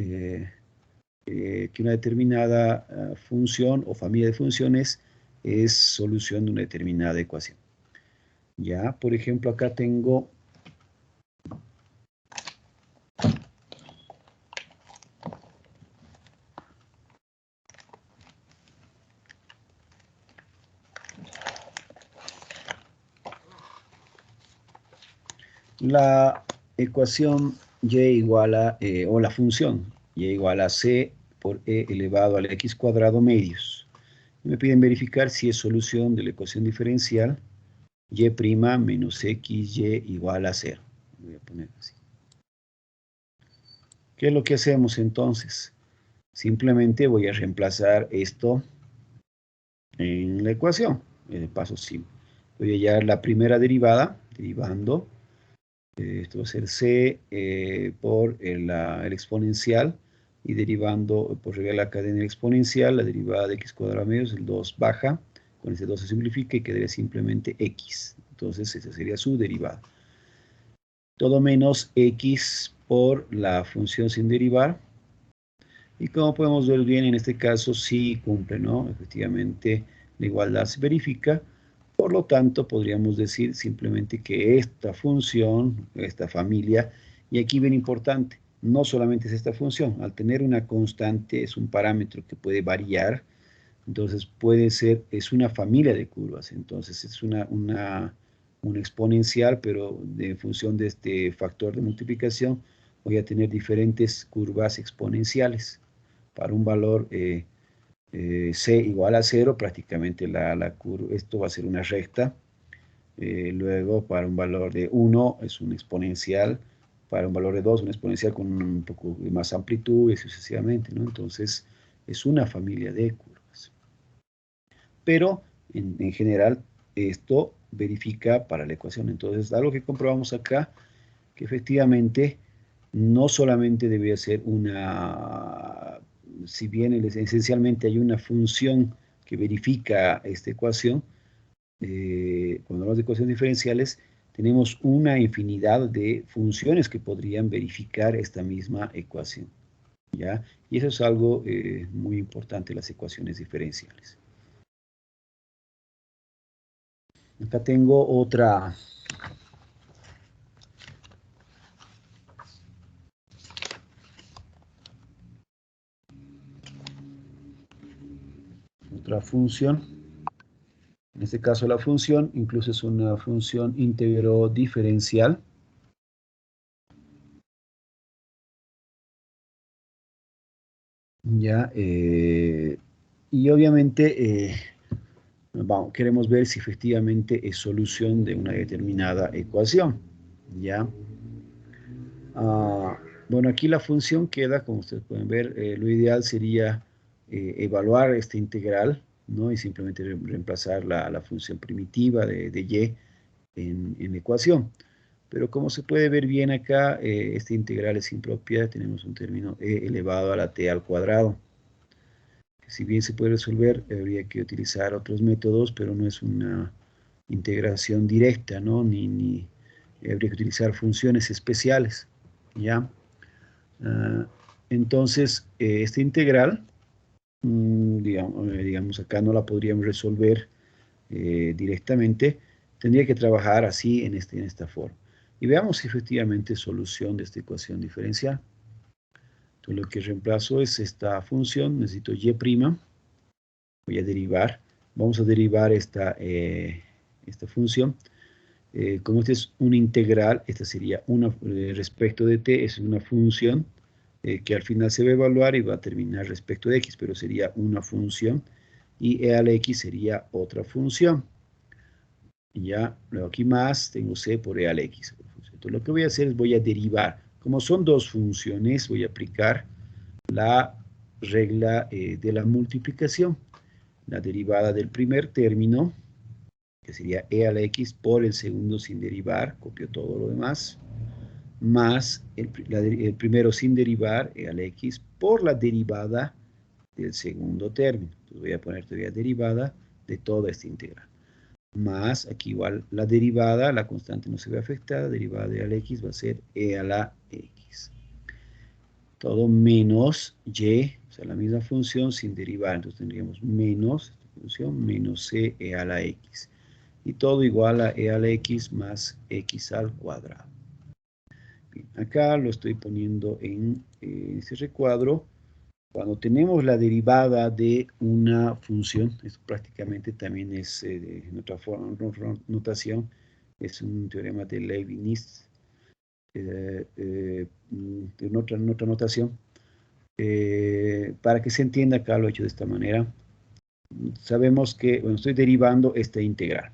que una determinada función o familia de funciones es solución de una determinada ecuación. Ya, por ejemplo, acá tengo la ecuación y igual a, o la función y igual a c por e elevado al x cuadrado medios. Me piden verificar si es solución de la ecuación diferencial y' menos xy igual a 0. Voy a poner así. ¿Qué es lo que hacemos entonces? Simplemente voy a reemplazar esto en la ecuación, de paso simple. Voy a hallar la primera derivada, derivando. Esto va a ser c por el exponencial y derivando por regla de la cadena exponencial, la derivada de x cuadrado medios, el 2 baja, con este 2 se simplifica y quedaría simplemente x. Entonces esa sería su derivada. Todo menos x por la función sin derivar. Y como podemos ver bien, en este caso sí cumple, ¿no? Efectivamente, la igualdad se verifica. Por lo tanto, podríamos decir simplemente que esta función, esta familia, y aquí bien importante, no solamente es esta función, al tener una constante es un parámetro que puede variar, entonces puede ser, es una familia de curvas, entonces es una exponencial, pero en función de este factor de multiplicación voy a tener diferentes curvas exponenciales. Para un valor c igual a 0, prácticamente la curva, esto va a ser una recta. Luego, para un valor de 1 es un exponencial. Para un valor de 2, un exponencial con un poco más amplitud y sucesivamente, ¿no? Entonces, es una familia de curvas. Pero, en general, esto verifica para la ecuación. Entonces, algo que comprobamos acá, que efectivamente no solamente debe ser una, si bien esencialmente hay una función que verifica esta ecuación, cuando hablamos de ecuaciones diferenciales, tenemos una infinidad de funciones que podrían verificar esta misma ecuación, ¿ya? Y eso es algo muy importante en las ecuaciones diferenciales. Acá tengo otra función. En este caso la función incluso es una función íntegro diferencial. Ya, y obviamente queremos ver si efectivamente es solución de una determinada ecuación. Ya. Bueno, aquí la función queda, como ustedes pueden ver, lo ideal sería evaluar esta integral, ¿no? Y simplemente reemplazar la función primitiva de y en la ecuación. Pero como se puede ver bien acá, esta integral es impropia, tenemos un término e elevado a la t al cuadrado. Si bien se puede resolver, habría que utilizar otros métodos, pero no es una integración directa, ¿no? Ni habría que utilizar funciones especiales, ¿ya? Entonces, esta integral, digamos, acá no la podríamos resolver directamente, tendría que trabajar así en esta forma. Y veamos si efectivamente es solución de esta ecuación diferencial. Entonces, lo que reemplazo es esta función, necesito y', voy a derivar, vamos a derivar esta función. Como este es una integral, esta sería una, respecto de t, es una función que al final se va a evaluar y va a terminar respecto de x, pero sería una función, y e a la x sería otra función. Y ya, luego aquí más, tengo c por e a la x. Entonces lo que voy a hacer es voy a derivar. Como son dos funciones, voy a aplicar la regla de la multiplicación. La derivada del primer término, que sería e a la x por el segundo sin derivar, copio todo lo demás, más el primero sin derivar, e a la x, por la derivada del segundo término. Entonces voy a poner todavía derivada de toda esta integral. Más, aquí igual la derivada, la constante no se ve afectada, derivada de e a la x va a ser e a la x. Todo menos y, o sea, la misma función sin derivar. Entonces tendríamos menos, función, menos c e a la x. Y todo igual a e a la x más x al cuadrado. Bien, acá lo estoy poniendo en ese recuadro. Cuando tenemos la derivada de una función, esto prácticamente también es, en otra forma, en otra notación, es un teorema de Leibniz, en otra notación. Para que se entienda acá lo he hecho de esta manera. Sabemos que, bueno, estoy derivando esta integral.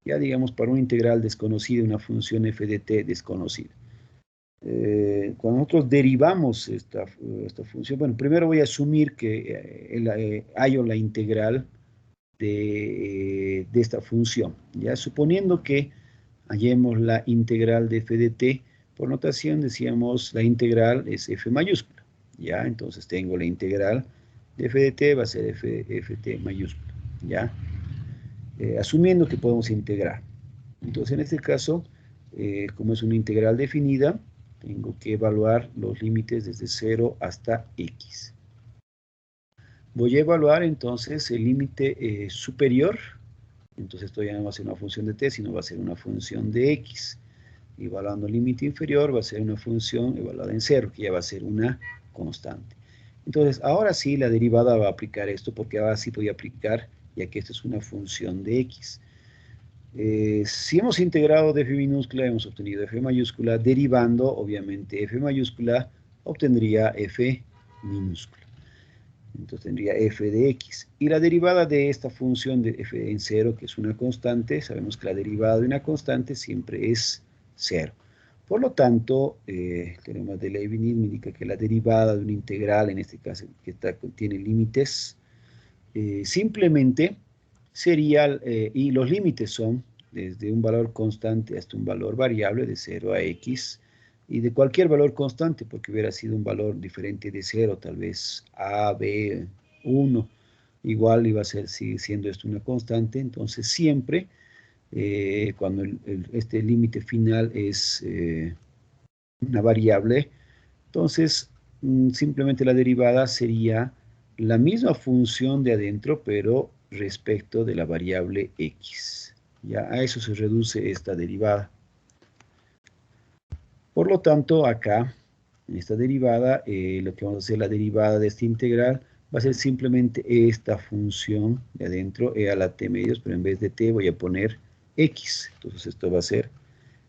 Ya digamos, para una integral desconocida, una función f de t desconocida. Cuando nosotros derivamos esta función, bueno, primero voy a asumir que hallo la integral de esta función, ya suponiendo que hallemos la integral de f de t, por notación decíamos la integral es f mayúscula, ya, entonces tengo la integral de f de t va a ser ft mayúscula, ya, asumiendo que podemos integrar. Entonces en este caso, como es una integral definida, tengo que evaluar los límites desde 0 hasta x. Voy a evaluar entonces el límite superior. Entonces esto ya no va a ser una función de t, sino va a ser una función de x. Evaluando el límite inferior va a ser una función evaluada en 0, que ya va a ser una constante. Entonces ahora sí la derivada va a aplicar esto, porque ahora sí voy a aplicar, ya que esto es una función de x. Si hemos integrado de f minúscula, hemos obtenido f mayúscula, derivando, obviamente, f mayúscula, obtendría f minúscula. Entonces tendría f de x. Y la derivada de esta función de f en 0, que es una constante, sabemos que la derivada de una constante siempre es 0. Por lo tanto, el teorema de Leibniz me indica que la derivada de una integral, en este caso que tiene límites, simplemente sería, y los límites son desde un valor constante hasta un valor variable de 0 a x, y de cualquier valor constante, porque hubiera sido un valor diferente de 0, tal vez a, b, 1, igual iba a ser, sigue siendo esto una constante. Entonces siempre, cuando este límite final es una variable, entonces simplemente la derivada sería la misma función de adentro, pero respecto de la variable x. Ya a eso se reduce esta derivada. Por lo tanto, acá, en esta derivada, lo que vamos a hacer, la derivada de esta integral, va a ser simplemente esta función de adentro, e a la t medios, pero en vez de t voy a poner x. Entonces esto va a ser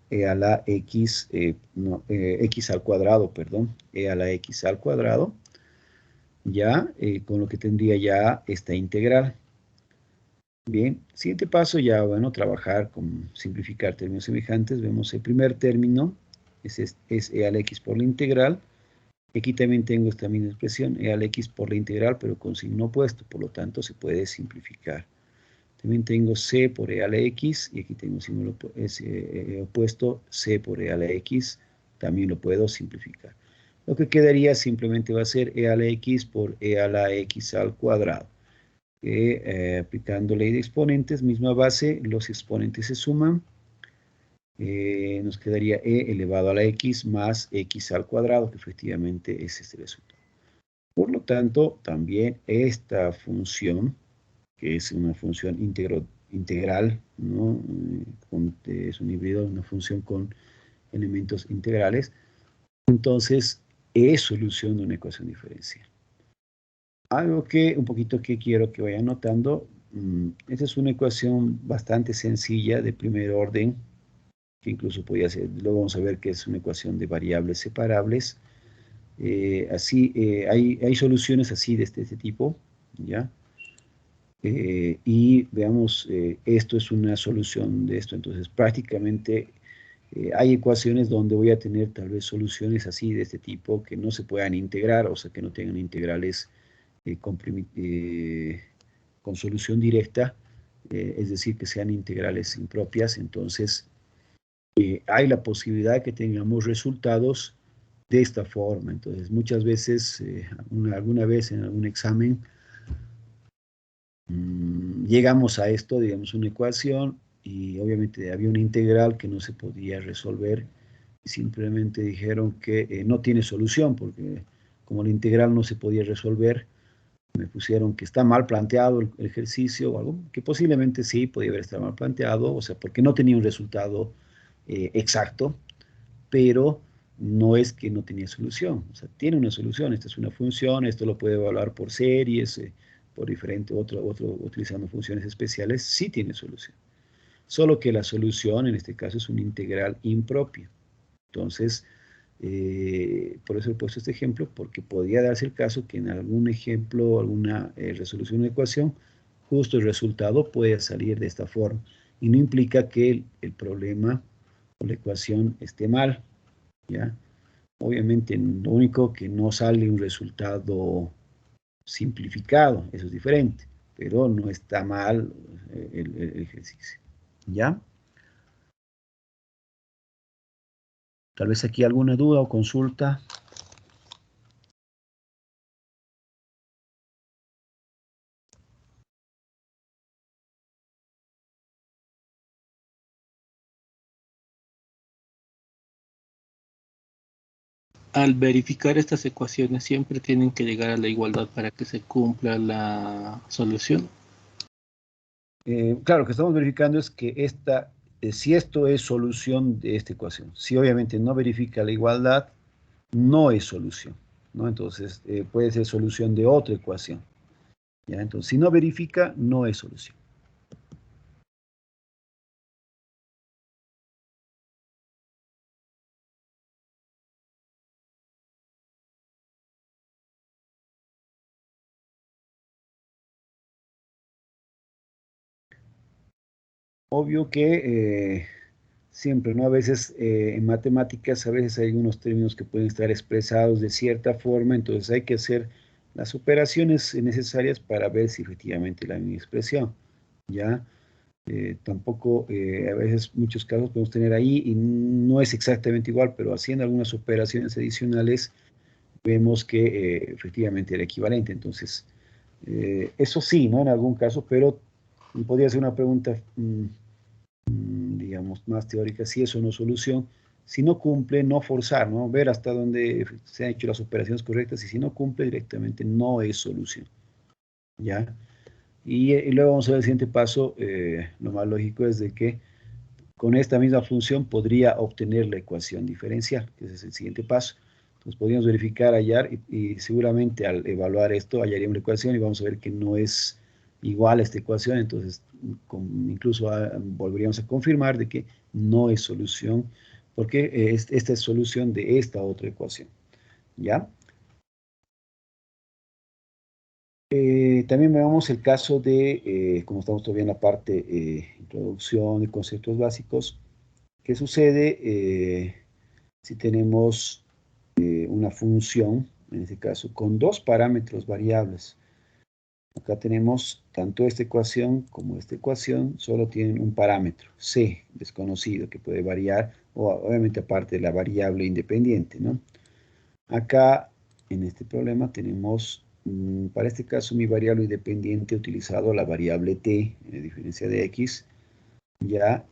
e a la x, x al cuadrado, perdón, e a la x al cuadrado, ya, con lo que tendría ya esta integral. Bien, siguiente paso ya, bueno, trabajar con simplificar términos semejantes. Vemos el primer término, es e a la x por la integral. Aquí también tengo esta misma expresión, e a la x por la integral, pero con signo opuesto, por lo tanto se puede simplificar. También tengo C por E a la X, y aquí tengo símbolo opuesto, C por E a la X, también lo puedo simplificar. Lo que quedaría simplemente va a ser E a la X por E a la X al cuadrado. Aplicando ley de exponentes, misma base, los exponentes se suman, nos quedaría E elevado a la X más X al cuadrado, que efectivamente es este resultado. Por lo tanto, también esta función, que es una función integral, ¿no? Es un híbrido, una función con elementos integrales, entonces es solución de una ecuación diferencial. Algo un poquito que quiero que vayan notando, esta es una ecuación bastante sencilla de primer orden, que incluso podría ser, luego vamos a ver que es una ecuación de variables separables. Hay soluciones así de este tipo, ¿ya? Y veamos, esto es una solución de esto, entonces prácticamente hay ecuaciones donde voy a tener tal vez soluciones así de este tipo que no se puedan integrar, o sea que no tengan integrales con solución directa, es decir, que sean integrales impropias. Entonces hay la posibilidad de que tengamos resultados de esta forma. Entonces muchas veces, alguna vez en algún examen, llegamos a esto, digamos, una ecuación, y obviamente había una integral que no se podía resolver, y simplemente dijeron que no tiene solución, porque como la integral no se podía resolver, me pusieron que está mal planteado el ejercicio, o algo que posiblemente sí podía haber estado mal planteado, o sea, porque no tenía un resultado exacto, pero no es que no tenía solución, o sea, tiene una solución. Esta es una función, esto lo puede evaluar por series, por diferente, utilizando funciones especiales, sí tiene solución. Solo que la solución en este caso es una integral impropia. Entonces, por eso he puesto este ejemplo, porque podría darse el caso que en algún ejemplo, alguna resolución de ecuación, justo el resultado puede salir de esta forma, y no implica que el problema o la ecuación esté mal, ¿ya? Obviamente, lo único que no sale un resultado simplificado, eso es diferente, pero no está mal el ejercicio, ¿ya? Tal vez aquí alguna duda o consulta. Al verificar estas ecuaciones, ¿siempre tienen que llegar a la igualdad para que se cumpla la solución? Claro, lo que estamos verificando es que si esto es solución de esta ecuación. Si obviamente no verifica la igualdad, no es solución, ¿no? Entonces, puede ser solución de otra ecuación, ¿ya? Entonces, si no verifica, no es solución. Obvio que siempre, ¿no? A veces en matemáticas, a veces hay algunos términos que pueden estar expresados de cierta forma, entonces hay que hacer las operaciones necesarias para ver si efectivamente la misma expresión, ¿ya? Tampoco, a veces, muchos casos podemos tener ahí y no es exactamente igual, pero haciendo algunas operaciones adicionales, vemos que efectivamente era equivalente. Entonces, eso sí, ¿no? En algún caso, pero podría ser una pregunta, digamos, más teórica, si eso no es solución. Si no cumple, no forzar, ¿no? Ver hasta dónde se han hecho las operaciones correctas, y si no cumple directamente, no es solución, ¿ya? Y luego vamos a ver el siguiente paso. Lo más lógico es de que con esta misma función podría obtener la ecuación diferencial, que ese es el siguiente paso. Entonces podríamos verificar, hallar, y seguramente al evaluar esto hallaríamos la ecuación y vamos a ver que no es igual a esta ecuación. Entonces incluso volveríamos a confirmar de que no es solución, porque esta es solución de esta otra ecuación, ¿ya? También veamos el caso de, como estamos todavía en la parte introducción y conceptos básicos, ¿qué sucede si tenemos una función, en este caso, con dos parámetros variables? Acá tenemos tanto esta ecuación como esta ecuación, solo tienen un parámetro, C, desconocido, que puede variar, o obviamente aparte de la variable independiente, ¿no? Acá, en este problema, tenemos, para este caso, mi variable independiente he utilizado la variable t, en diferencia de x. Ya,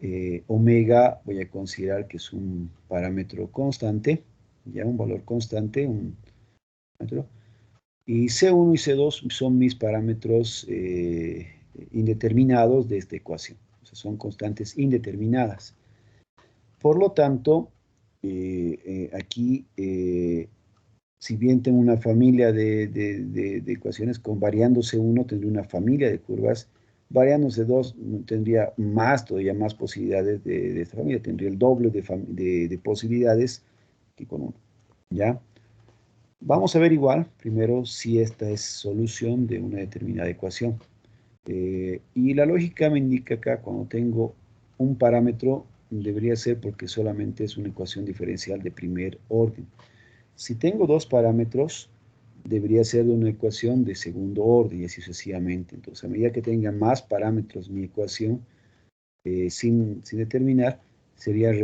omega voy a considerar que es un parámetro constante, ya un valor constante, un parámetro. Y C1 y C2 son mis parámetros indeterminados de esta ecuación. O sea, son constantes indeterminadas. Por lo tanto, aquí, si bien tengo una familia de ecuaciones con variando C1, tendría una familia de curvas. Variando C2 tendría todavía más posibilidades de esta familia. Tendría el doble de posibilidades que con 1. ¿Ya? Vamos a ver igual, primero, si esta es solución de una determinada ecuación. Y la lógica me indica acá, cuando tengo un parámetro, debería ser porque solamente es una ecuación diferencial de primer orden. Si tengo dos parámetros, debería ser de una ecuación de segundo orden y así sucesivamente. Entonces, a medida que tenga más parámetros mi ecuación, sin determinar, serían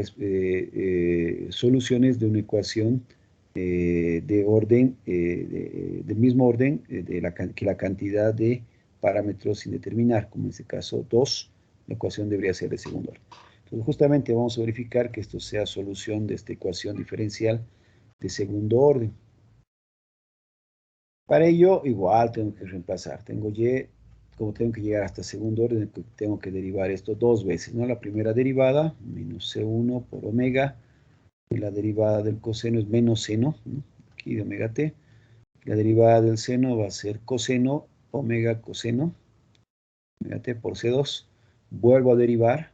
soluciones de una ecuación de orden, del mismo orden que la cantidad de parámetros sin determinar, como en este caso 2, la ecuación debería ser de segundo orden. Entonces, justamente vamos a verificar que esto sea solución de esta ecuación diferencial de segundo orden. Para ello, igual tengo que reemplazar. Tengo y, como tengo que llegar hasta segundo orden, tengo que derivar esto dos veces, ¿no? La primera derivada, menos C1 por omega, y la derivada del coseno es menos seno, ¿no? Aquí de omega t. La derivada del seno va a ser coseno, omega coseno, omega t por C2. Vuelvo a derivar.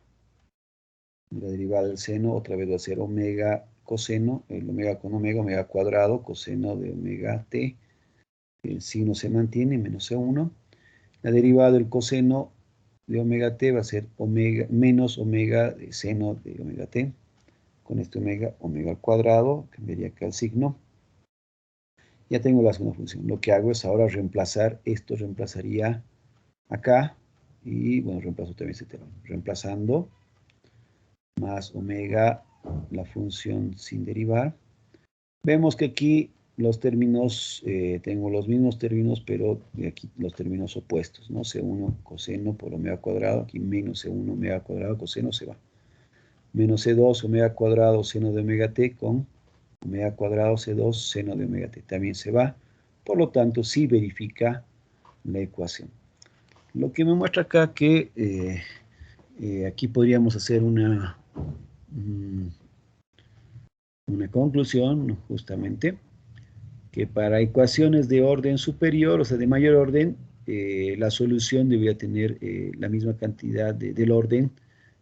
La derivada del seno otra vez va a ser omega coseno, el omega con omega, omega cuadrado, coseno de omega t. El signo se mantiene, menos C1. La derivada del coseno de omega t va a ser omega, menos omega de seno de omega t. Con este omega, omega al cuadrado, cambiaría acá el signo. Ya tengo la segunda función. Lo que hago es ahora reemplazar, esto reemplazaría acá, y bueno, reemplazo también este término. Reemplazando, más omega, la función sin derivar. Vemos que aquí los términos, tengo los mismos términos, pero aquí los términos opuestos, ¿no? C1 coseno por omega cuadrado, aquí menos C1 omega cuadrado coseno se va. Menos C2 omega cuadrado seno de omega t con omega cuadrado C2 seno de omega t. También se va. Por lo tanto, sí verifica la ecuación. Lo que me muestra acá que aquí podríamos hacer una conclusión, justamente, que para ecuaciones de orden superior, o sea, de mayor orden, la solución debería tener la misma cantidad del orden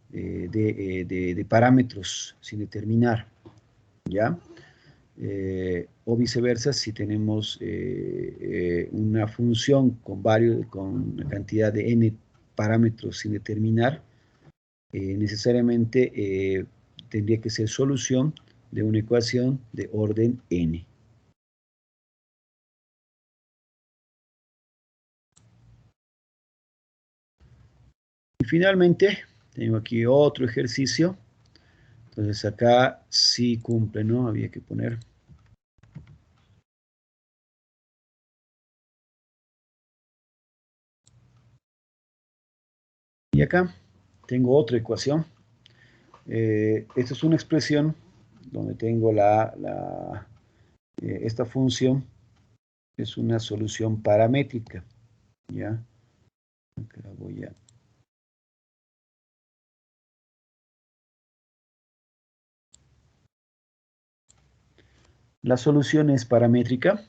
de parámetros sin determinar, ¿ya? O viceversa, si tenemos una función con una cantidad de n parámetros sin determinar, necesariamente tendría que ser solución de una ecuación de orden n. Y finalmente, tengo aquí otro ejercicio. Entonces acá sí cumple, ¿no? Había que poner. Y acá tengo otra ecuación. Esta es una expresión donde tengo esta función. Es una solución paramétrica. ¿Ya? Acá voy a... La solución es paramétrica.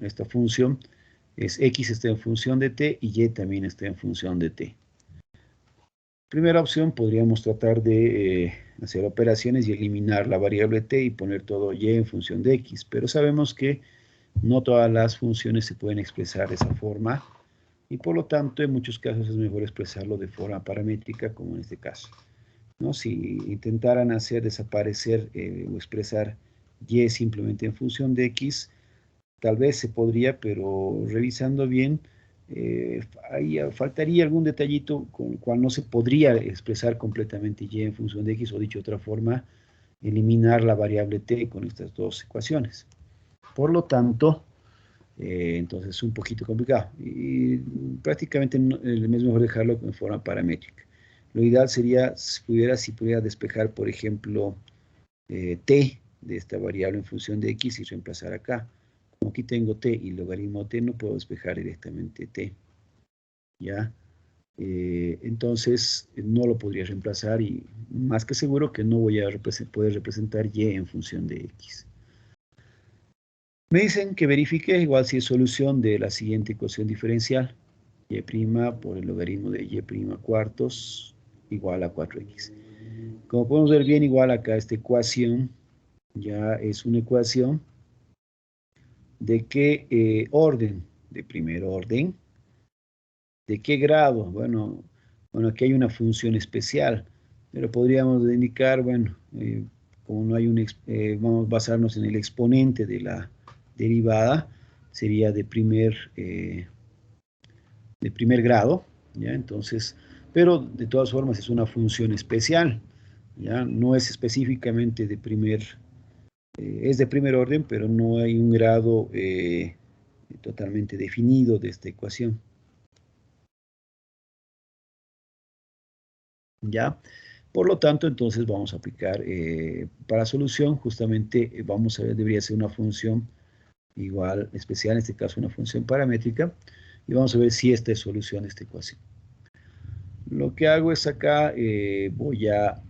Esta función es x está en función de t y y también está en función de t. Primera opción, podríamos tratar de hacer operaciones y eliminar la variable t y poner todo y en función de x, pero sabemos que no todas las funciones se pueden expresar de esa forma y por lo tanto en muchos casos es mejor expresarlo de forma paramétrica como en este caso, ¿no? Si intentaran hacer desaparecer o expresar y simplemente en función de x, tal vez se podría, pero revisando bien, ahí faltaría algún detallito con el cual no se podría expresar completamente y en función de x, o dicho de otra forma, eliminar la variable t con estas dos ecuaciones. Por lo tanto, entonces es un poquito complicado. Y prácticamente es mejor dejarlo en forma paramétrica. Lo ideal sería, si pudiera despejar, por ejemplo, t de esta variable en función de x y reemplazar acá. Como aquí tengo t y logaritmo t, no puedo despejar directamente t. ¿Ya? Entonces, no lo podría reemplazar y más que seguro que no voy a poder representar y en función de x. Me dicen que verifique igual si es solución de la siguiente ecuación diferencial. Y' por el logaritmo de y' cuartos igual a 4x. Como podemos ver bien, igual acá esta ecuación ya es una ecuación de qué orden, de primer orden. ¿De qué grado? Bueno, aquí hay una función especial, pero podríamos indicar, bueno, como no hay vamos a basarnos en el exponente de la derivada, sería de primer grado, ¿ya? Entonces, pero de todas formas es una función especial, ¿ya? No es específicamente de es de primer orden, pero no hay un grado totalmente definido de esta ecuación. ¿Ya? Por lo tanto, entonces vamos a aplicar para solución, justamente vamos a ver, debería ser una función igual especial, en este caso una función paramétrica, y vamos a ver si esta es solución de esta ecuación. Lo que hago es acá, voy a...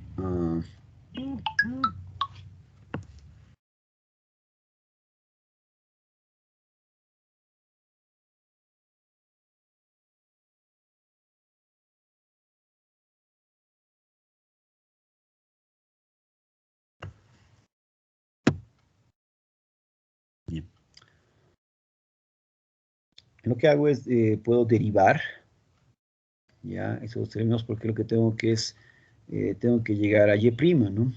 bien. Lo que hago es, puedo derivar, ya, esos términos, porque lo que tengo que es, tengo que llegar a y', ¿no?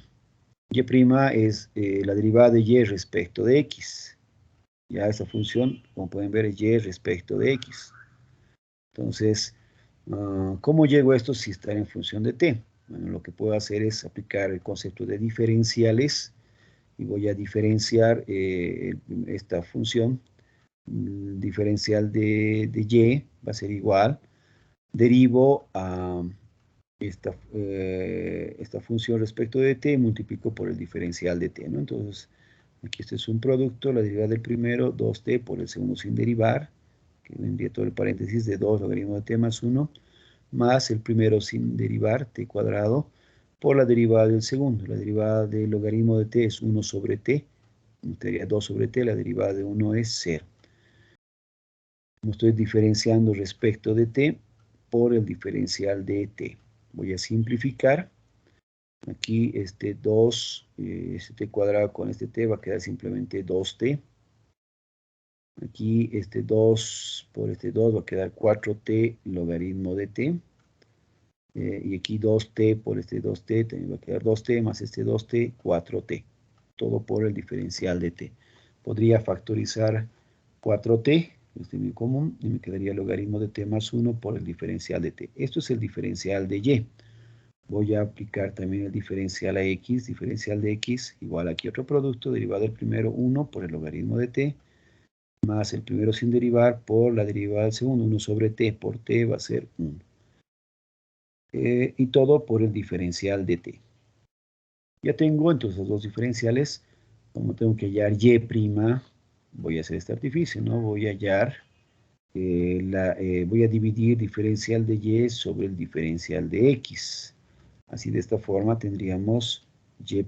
Y' es la derivada de y respecto de x. Ya esa función, como pueden ver, es y respecto de x. Entonces, ¿cómo llego a esto si está en función de t? Bueno, lo que puedo hacer es aplicar el concepto de diferenciales y voy a diferenciar esta función. El diferencial de y va a ser igual. Derivo a esta función respecto de t, multiplico por el diferencial de t, ¿no? Entonces, aquí este es un producto, la derivada del primero, 2t por el segundo sin derivar, que vendría todo el paréntesis de 2 logaritmo de t más 1, más el primero sin derivar, t cuadrado, por la derivada del segundo. La derivada del logaritmo de t es 1 sobre t, sería 2 sobre t, la derivada de 1 es 0. Como estoy diferenciando respecto de t por el diferencial de t. Voy a simplificar. Aquí este 2, este t cuadrado con este t va a quedar simplemente 2t. Aquí este 2 por este 2 va a quedar 4t logaritmo de t. Y aquí 2t por este 2t también va a quedar 2t más este 2t, 4t. Todo por el diferencial de t. Podría factorizar 4t, este es muy común, y me quedaría el logaritmo de t más 1 por el diferencial de t. Esto es el diferencial de y. Voy a aplicar también el diferencial a x, diferencial de x, igual aquí otro producto, derivado del primero 1 por el logaritmo de t, más el primero sin derivar por la derivada del segundo, 1 sobre t por t va a ser 1. Y todo por el diferencial de t. Ya tengo entonces los dos diferenciales. Como tengo que hallar y', voy a hacer este artificio, ¿no? Voy a hallar, voy a dividir diferencial de y sobre el diferencial de x. Así de esta forma tendríamos y'.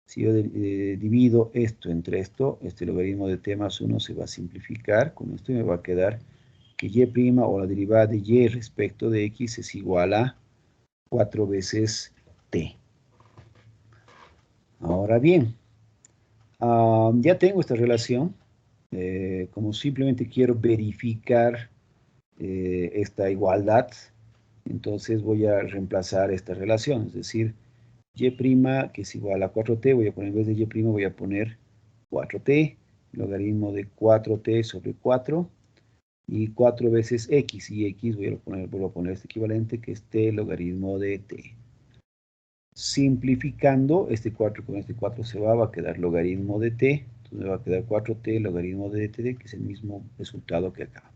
Si yo divido esto entre esto, este logaritmo de t más 1 se va a simplificar. Con esto me va a quedar que y' o la derivada de y respecto de x es igual a 4 veces t. Ahora bien, ya tengo esta relación. Como simplemente quiero verificar esta igualdad, entonces voy a reemplazar esta relación, es decir, y' que es igual a 4t, voy a poner en vez de y' voy a poner 4t logaritmo de 4t sobre 4, y 4 veces x, y x vuelvo a poner este equivalente, que es t logaritmo de t. Simplificando, este 4 con este 4 se va a quedar logaritmo de t, entonces va a quedar 4t logaritmo de t, que es el mismo resultado que acá.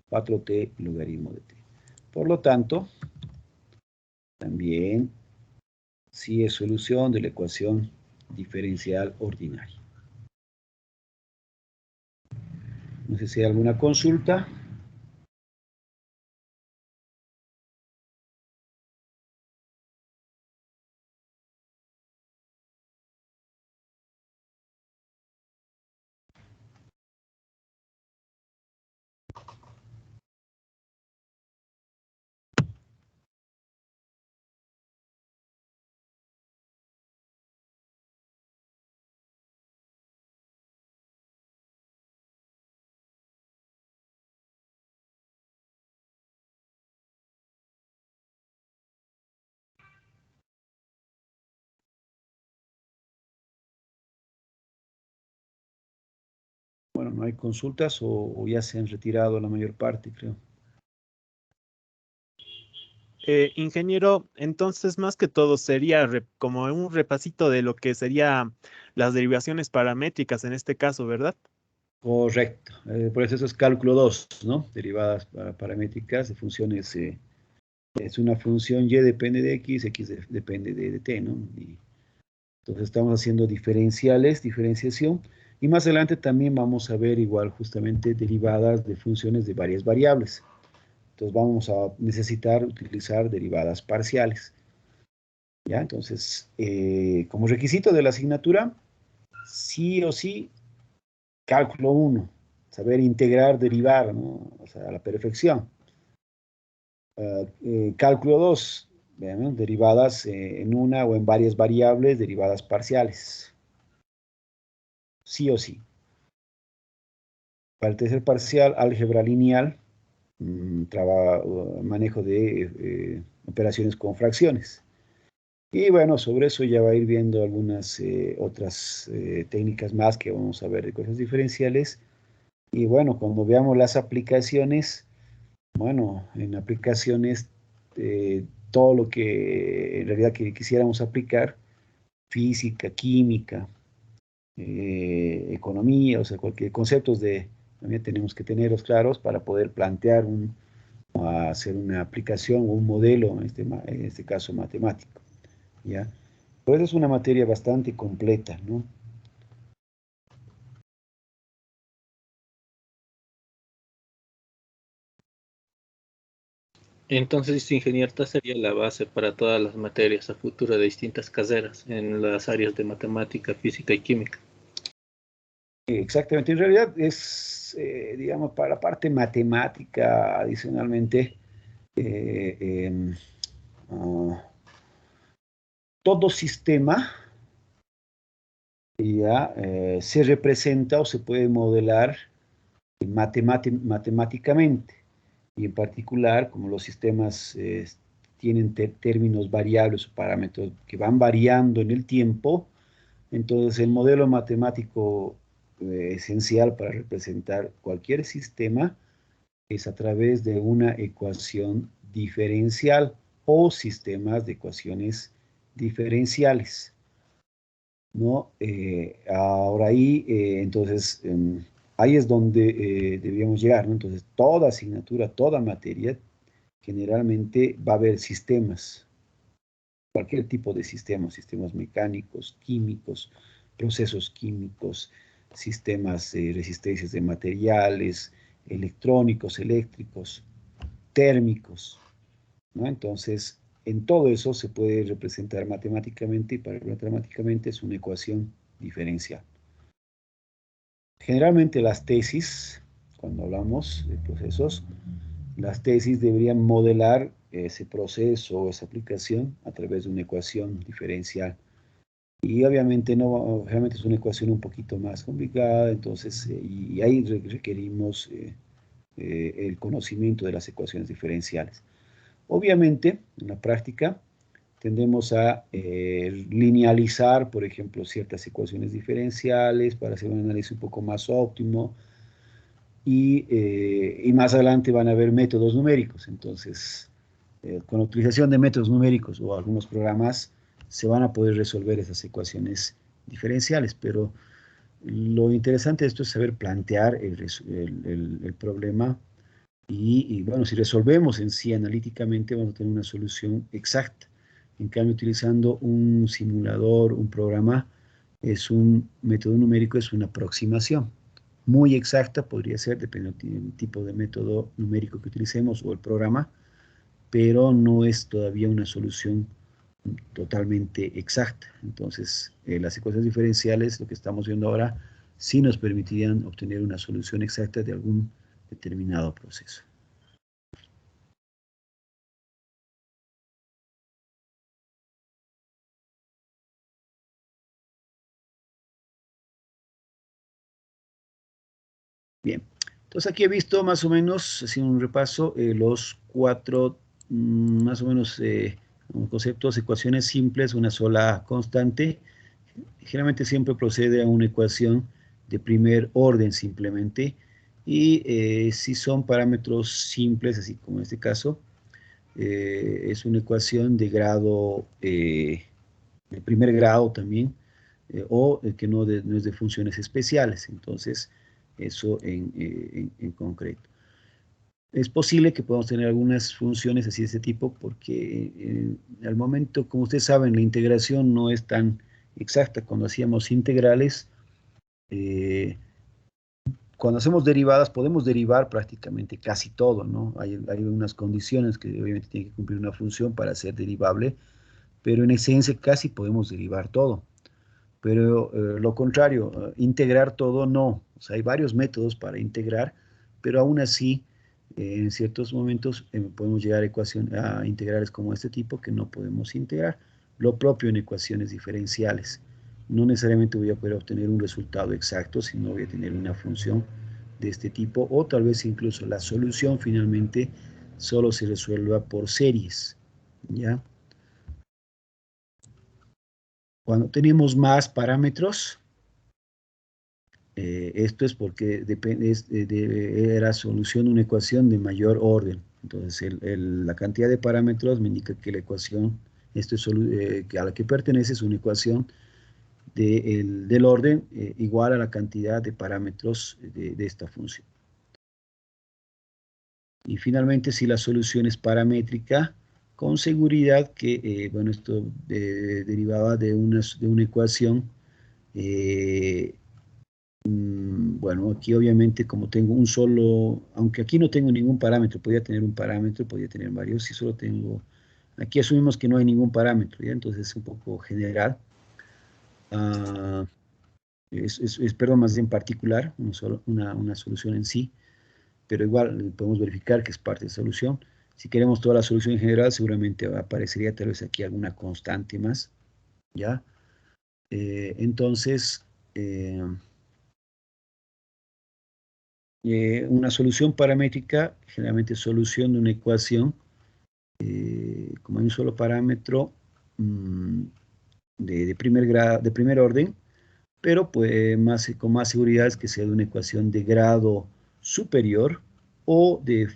4t logaritmo de t. Por lo tanto, también sí es solución de la ecuación diferencial ordinaria. No sé si hay alguna consulta. Bueno, no hay consultas o ya se han retirado la mayor parte, creo. Ingeniero, entonces más que todo sería como un repasito de lo que serían las derivaciones paramétricas en este caso, ¿verdad? Correcto. Por eso es cálculo 2, ¿no? Derivadas paramétricas de funciones. Es una función y depende de x, depende de t, ¿no? Y entonces estamos haciendo diferenciales, diferenciación. Y más adelante también vamos a ver igual justamente derivadas de funciones de varias variables. Entonces vamos a necesitar utilizar derivadas parciales. ¿Ya? Entonces, como requisito de la asignatura, sí o sí, cálculo 1, saber integrar, derivar, ¿no? O sea, a la perfección. Cálculo 2, vean, ¿no? Derivadas en una o en varias variables, derivadas parciales. Sí o sí. Para el tercer parcial, álgebra lineal, manejo de operaciones con fracciones. Y bueno, sobre eso ya va a ir viendo algunas otras técnicas más que vamos a ver de cosas diferenciales. Y bueno, cuando veamos las aplicaciones, bueno, en aplicaciones, todo lo que en realidad quisiéramos aplicar, física, química, economía, o sea, cualquier conceptos también tenemos que tenerlos claros para poder plantear hacer una aplicación o un modelo, en este caso matemático, ¿ya? Por eso es una materia bastante completa, ¿no? Entonces, ingeniería sería la base para todas las materias a futuro de distintas carreras en las áreas de matemática, física y química. Exactamente, en realidad es, digamos, para la parte matemática, adicionalmente, uh, todo sistema ya se representa o se puede modelar matemáticamente, y en particular, como los sistemas tienen términos variables o parámetros que van variando en el tiempo, entonces el modelo matemático esencial para representar cualquier sistema es a través de una ecuación diferencial o sistemas de ecuaciones diferenciales, ¿no? Ahora ahí, entonces, ahí es donde debíamos llegar, ¿no? Entonces, toda asignatura, toda materia, generalmente va a haber sistemas, cualquier tipo de sistemas, sistemas mecánicos, químicos, procesos químicos, sistemas de resistencias de materiales, electrónicos, eléctricos, térmicos, ¿no? Entonces, en todo eso se puede representar matemáticamente, y para matemáticamente es una ecuación diferencial. Generalmente las tesis, cuando hablamos de procesos, las tesis deberían modelar ese proceso o esa aplicación a través de una ecuación diferencial. Y obviamente no, realmente es una ecuación un poquito más complicada, entonces, y ahí requerimos el conocimiento de las ecuaciones diferenciales. Obviamente, en la práctica, tendemos a linealizar, por ejemplo, ciertas ecuaciones diferenciales para hacer un análisis un poco más óptimo, y más adelante van a haber métodos numéricos. Entonces, con la utilización de métodos numéricos o algunos programas, se van a poder resolver esas ecuaciones diferenciales, pero lo interesante de esto es saber plantear el problema y, bueno, si resolvemos en sí analíticamente, vamos a tener una solución exacta. En cambio, utilizando un simulador, un programa, es un método numérico, es una aproximación. Muy exacta podría ser, dependiendo del tipo de método numérico que utilicemos o el programa, pero no es todavía una solución totalmente exacta. Entonces, las ecuaciones diferenciales, lo que estamos viendo ahora, sí nos permitirían obtener una solución exacta de algún determinado proceso. Bien, entonces aquí he visto más o menos, haciendo un repaso, los cuatro, más o menos, conceptos, ecuaciones simples, una sola constante. Generalmente siempre procede a una ecuación de primer orden simplemente, y si son parámetros simples, así como en este caso, es una ecuación de grado, de primer grado también, o que no es de funciones especiales. Entonces, eso en concreto. Es posible que podamos tener algunas funciones así de este tipo, porque al momento, como ustedes saben, la integración no es tan exacta. Cuando hacíamos integrales, cuando hacemos derivadas, podemos derivar prácticamente casi todo, ¿no? Hay unas condiciones que obviamente tiene que cumplir una función para ser derivable, pero en esencia casi podemos derivar todo. Pero lo contrario, integrar todo no. O sea, hay varios métodos para integrar, pero aún así, en ciertos momentos podemos llegar a integrales como este tipo que no podemos integrar. Lo propio en ecuaciones diferenciales. No necesariamente voy a poder obtener un resultado exacto, sino voy a tener una función de este tipo, o tal vez incluso la solución finalmente solo se resuelva por series, ¿ya? Cuando tenemos más parámetros, esto es porque era solución de una ecuación de mayor orden. Entonces, la cantidad de parámetros me indica que la ecuación a la que pertenece es una ecuación del orden igual a la cantidad de parámetros de esta función. Y finalmente, si la solución es paramétrica, con seguridad que, bueno, esto derivaba de una ecuación. Bueno, aquí obviamente como tengo un solo, aunque aquí no tengo ningún parámetro, podría tener un parámetro, podría tener varios, si solo tengo, aquí asumimos que no hay ningún parámetro, ¿ya? Entonces es un poco general. Perdón, más bien particular, una solución en sí, pero igual podemos verificar que es parte de solución. Si queremos toda la solución en general, seguramente aparecería tal vez aquí alguna constante más, ¿ya? Entonces, una solución paramétrica, generalmente es solución de una ecuación, como hay un solo parámetro de primer orden, pero pues, con más seguridad es que sea de una ecuación de grado superior o de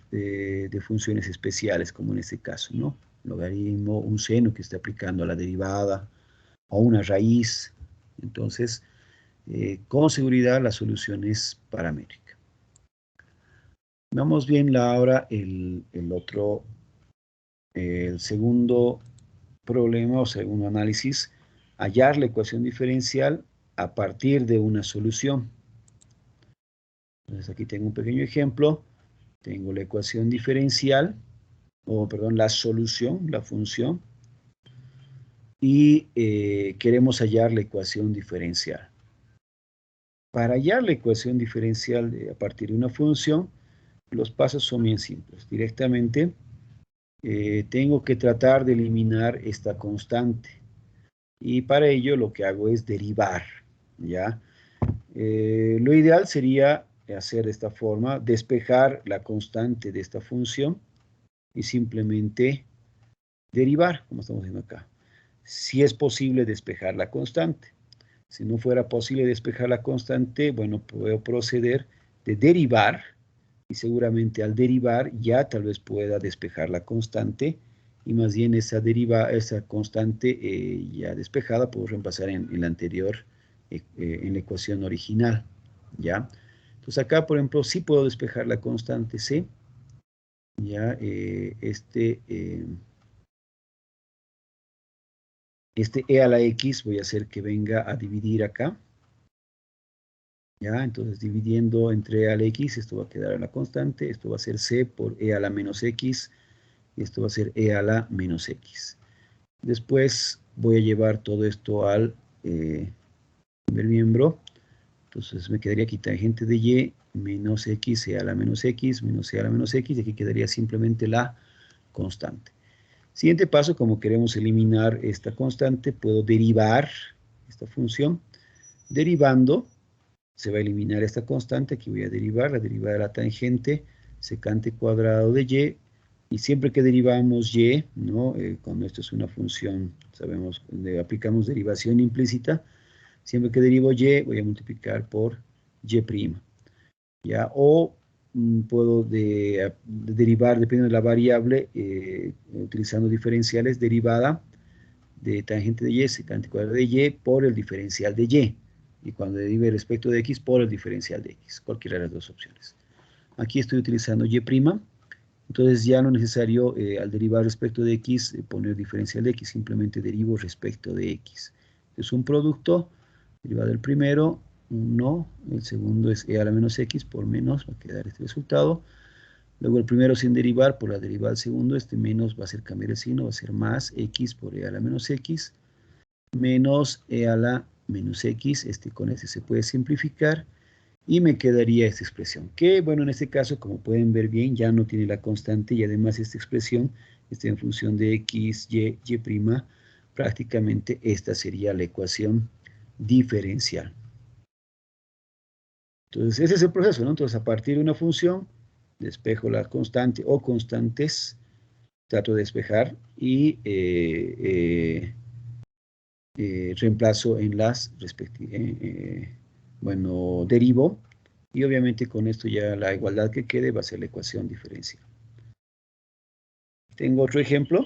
funciones especiales, como en este caso, ¿no? Logaritmo, un seno que esté aplicando a la derivada, o una raíz. Entonces, con seguridad la solución es paramétrica. Vamos bien ahora el segundo problema o segundo análisis, hallar la ecuación diferencial a partir de una solución. Entonces aquí tengo un pequeño ejemplo, tengo la ecuación diferencial, o perdón, la solución, la función, y queremos hallar la ecuación diferencial. Para hallar la ecuación diferencial a partir de una función, los pasos son bien simples. Directamente tengo que tratar de eliminar esta constante. Y para ello lo que hago es derivar, ¿ya? Lo ideal sería hacer de esta forma, despejar la constante de esta función y simplemente derivar, como estamos viendo acá. si es posible despejar la constante. Si no fuera posible despejar la constante, bueno, puedo proceder de derivar, y seguramente al derivar ya tal vez pueda despejar la constante, y más bien esa constante ya despejada puedo reemplazar en la anterior, en la ecuación original, ¿ya? Entonces acá, por ejemplo, sí puedo despejar la constante C, ya, este e a la x voy a hacer que venga a dividir acá, ya, entonces dividiendo entre e a la x, esto va a quedar a la constante, esto va a ser c por e a la menos x, y esto va a ser e a la menos x. Después voy a llevar todo esto al primer miembro, entonces me quedaría aquí tangente de y menos x, e a la menos x, menos e a la menos x, y aquí quedaría simplemente la constante. Siguiente paso, como queremos eliminar esta constante, puedo derivar esta función. Derivando, se va a eliminar esta constante, aquí voy a derivar, la derivada de la tangente, secante cuadrado de y, y siempre que derivamos y, ¿no? Cuando esto es una función, sabemos, aplicamos derivación implícita, siempre que derivo y, voy a multiplicar por y', ¿ya? O puedo derivar, dependiendo de la variable, utilizando diferenciales, derivada de tangente de y, secante cuadrado de y, por el diferencial de y. Y cuando derive respecto de x, por el diferencial de x. Cualquiera de las dos opciones. Aquí estoy utilizando y', entonces ya no es necesario, al derivar respecto de x, poner diferencial de x, simplemente derivo respecto de x. Es un producto, derivado del primero, 1, el segundo es e a la menos x por menos, va a quedar este resultado. Luego el primero sin derivar, por la derivada del segundo, este menos va a ser cambiar el signo, va a ser más x por e a la menos x, menos e a la menos x, con este se puede simplificar, y me quedaría esta expresión, que bueno, en este caso, como pueden ver bien, ya no tiene la constante, y además esta expresión está en función de x, y, y', prácticamente esta sería la ecuación diferencial. Entonces, ese es el proceso, ¿no? Entonces, a partir de una función, despejo la constante o constantes, trato de despejar y reemplazo en las respectivas, bueno, derivo, y obviamente con esto ya la igualdad que quede va a ser la ecuación diferencial. Tengo otro ejemplo.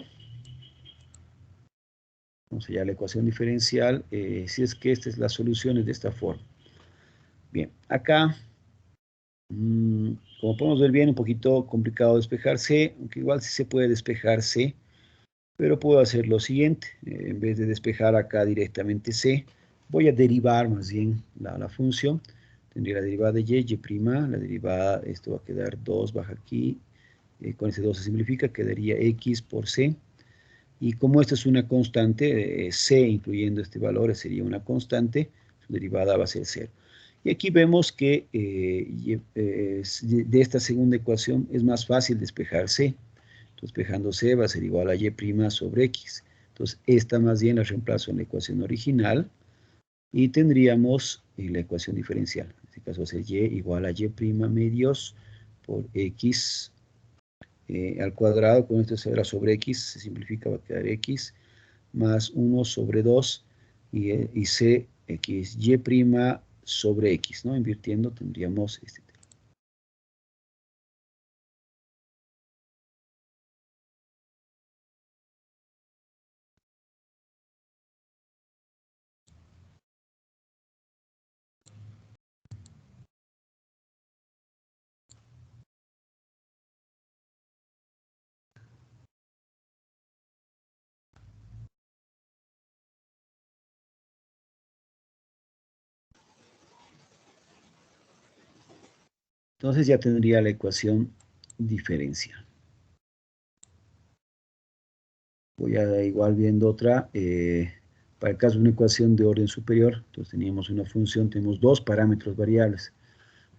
Vamos allá a la ecuación diferencial, si es que esta es la solución es de esta forma. Bien, acá, como podemos ver bien, un poquito complicado despejarse, aunque igual sí se puede despejarse, pero puedo hacer lo siguiente, en vez de despejar acá directamente c, voy a derivar más bien la función. Tendría la derivada de y', la derivada, esto va a quedar 2, baja aquí, con ese 2 se simplifica, quedaría x por c, y como esta es una constante, c incluyendo este valor sería una constante, su derivada va a ser 0. Y aquí vemos que de esta segunda ecuación es más fácil despejar c. Entonces, despejando c va a ser igual a y' sobre x. Entonces, esta más bien la reemplazo en la ecuación original y tendríamos la ecuación diferencial. En este caso va a ser y igual a y' medios por x al cuadrado. Con esto se verá sobre x, se simplifica, va a quedar x más 1 sobre 2 y c x y' sobre x, ¿no? Invirtiendo tendríamos este. Entonces ya tendría la ecuación diferencial. Voy a igual viendo otra. Para el caso de una ecuación de orden superior, entonces teníamos una función, tenemos dos parámetros variables.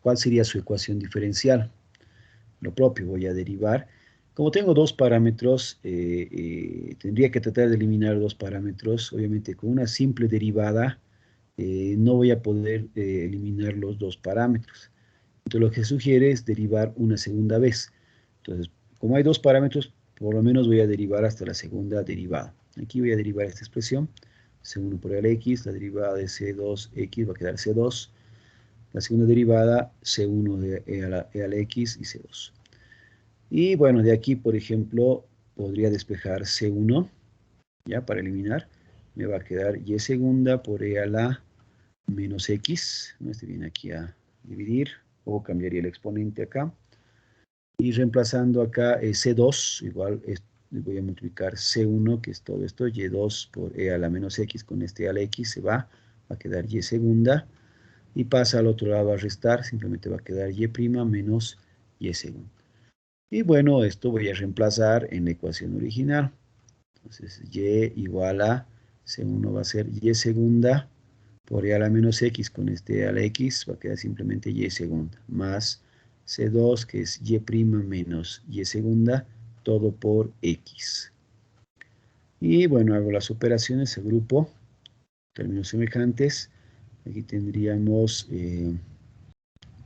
¿Cuál sería su ecuación diferencial? Lo propio, voy a derivar. Como tengo dos parámetros, tendría que tratar de eliminar dos parámetros. Obviamente con una simple derivada no voy a poder eliminar los dos parámetros. Entonces lo que sugiere es derivar una segunda vez. Entonces, como hay dos parámetros, por lo menos voy a derivar hasta la segunda derivada. Aquí voy a derivar esta expresión. C1 por E a la X, la derivada de C2X va a quedar C2. La segunda derivada, C1 de E a la X y C2. Y bueno, de aquí, por ejemplo, podría despejar C1, ya, para eliminar. Me va a quedar Y segunda por E a la menos X. ¿No? Este viene aquí a dividir, o cambiaría el exponente acá. Y reemplazando acá C2, igual voy a multiplicar C1, que es todo esto, Y2 por E a la menos X, con este E a la X se va a quedar Y segunda. Y pasa al otro lado a restar, simplemente va a quedar Y' menos Y segunda. Y bueno, esto voy a reemplazar en la ecuación original. Entonces, Y igual a C1 va a ser Y segunda por E a la menos X con este E a la X, va a quedar simplemente Y segunda, más C2, que es Y' menos Y segunda, todo por X. Y bueno, hago las operaciones, agrupo términos semejantes. Aquí tendríamos,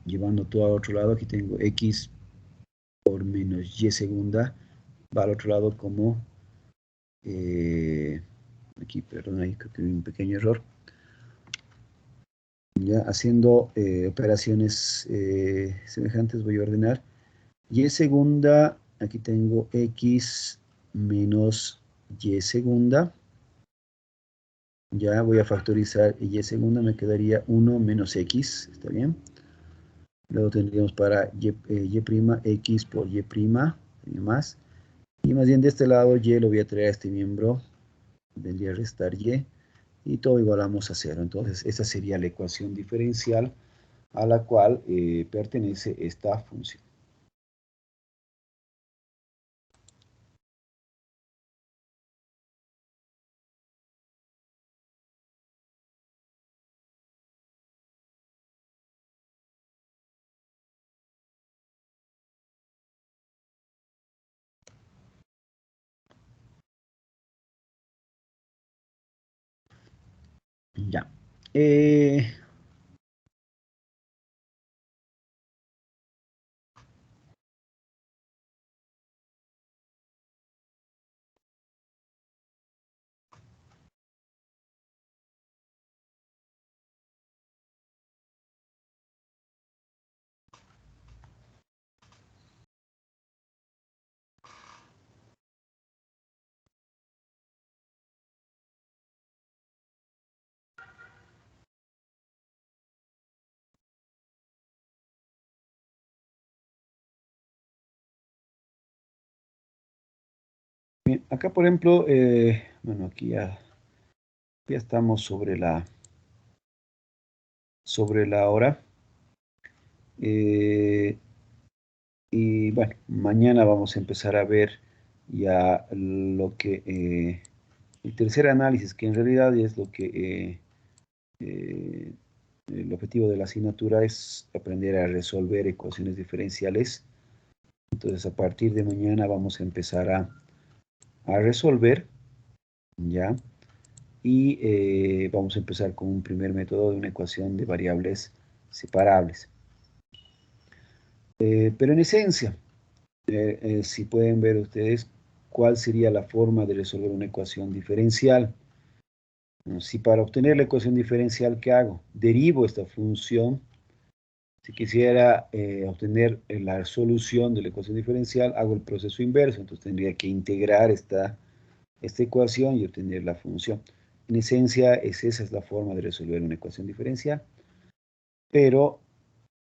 llevando todo al otro lado, aquí tengo X por menos Y segunda, va al otro lado como, aquí, perdón, ahí creo que hay un pequeño error. Ya haciendo operaciones semejantes voy a ordenar Y segunda, aquí tengo X menos Y segunda. Ya voy a factorizar Y segunda, me quedaría 1 menos X, ¿está bien? Luego tendríamos para Y', X por Y', más. Y más bien de este lado Y lo voy a traer a este miembro, vendría a restar Y, y todo igualamos a 0. Entonces esa sería la ecuación diferencial a la cual pertenece esta función. Ya. Bien, acá por ejemplo, bueno, aquí ya estamos sobre la hora. Y bueno, mañana vamos a empezar a ver ya lo que, el tercer análisis, que en realidad es lo que, el objetivo de la asignatura es aprender a resolver ecuaciones diferenciales. Entonces a partir de mañana vamos a empezar a resolver, ¿ya? Y vamos a empezar con un primer método de una ecuación de variables separables. Pero en esencia, si pueden ver ustedes cuál sería la forma de resolver una ecuación diferencial. Si para obtener la ecuación diferencial, ¿qué hago? Derivo esta función. Si quisiera obtener la solución de la ecuación diferencial, hago el proceso inverso. Entonces tendría que integrar esta ecuación y obtener la función. En esencia, esa es la forma de resolver una ecuación diferencial. Pero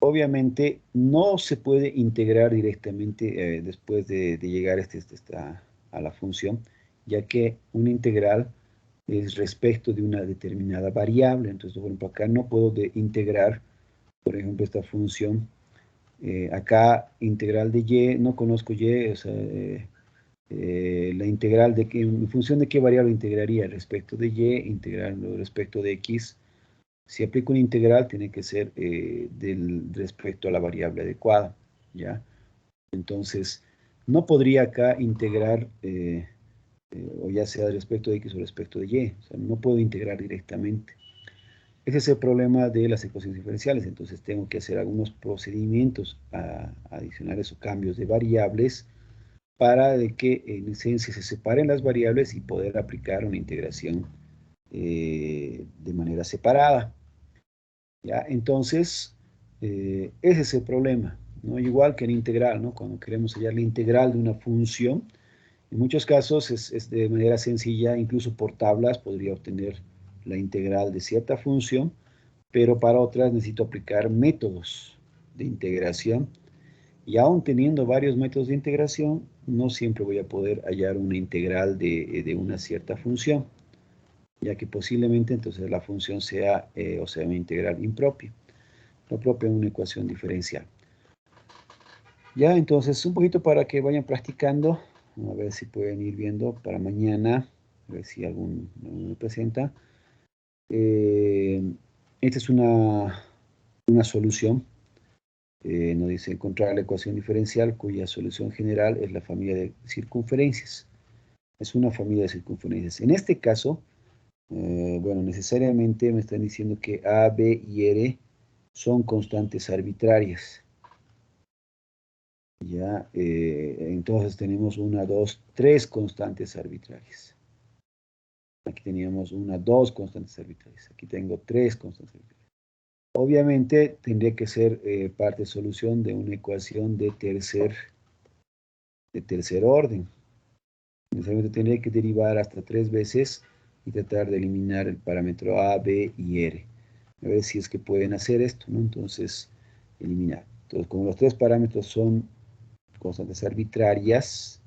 obviamente no se puede integrar directamente después de llegar a la función, ya que una integral es respecto de una determinada variable. Entonces, por ejemplo, acá no puedo integrar, por ejemplo, esta función. Acá, integral de y, no conozco y, o sea, la integral de que, en función de qué variable integraría respecto de y, integrarlo respecto de x. Si aplico una integral, tiene que ser respecto a la variable adecuada, ¿ya? Entonces, no podría acá integrar, o ya sea respecto de x o respecto de y, o sea, no puedo integrar directamente. Ese es el problema de las ecuaciones diferenciales, entonces tengo que hacer algunos procedimientos adicionales o cambios de variables para de que en esencia se separen las variables y poder aplicar una integración de manera separada. ¿Ya? Entonces, ese es el problema, ¿no? Igual que en integral, ¿no? Cuando queremos hallar la integral de una función, en muchos casos es de manera sencilla, incluso por tablas podría obtener la integral de cierta función, pero para otras necesito aplicar métodos de integración, y aún teniendo varios métodos de integración, no siempre voy a poder hallar una integral de una cierta función, ya que posiblemente entonces la función sea, o sea, una integral impropia, no propia en una ecuación diferencial. Ya, entonces, un poquito para que vayan practicando, a ver si pueden ir viendo para mañana, a ver si alguno me presenta. Esta es una solución. Nos dice encontrar la ecuación diferencial cuya solución general es la familia de circunferencias. Es una familia de circunferencias. En este caso, bueno, necesariamente me están diciendo que A, B y R son constantes arbitrarias. Ya, entonces tenemos 1, 2, 3 constantes arbitrarias. Aquí teníamos 1, 2 constantes arbitrarias. Aquí tengo 3 constantes arbitrarias. Obviamente tendría que ser parte de solución de una ecuación de tercer orden. Necesariamente tendría que derivar hasta 3 veces y tratar de eliminar el parámetro A, B y R. A ver si es que pueden hacer esto, ¿no? Entonces, eliminar. Entonces, como los 3 parámetros son constantes arbitrarias,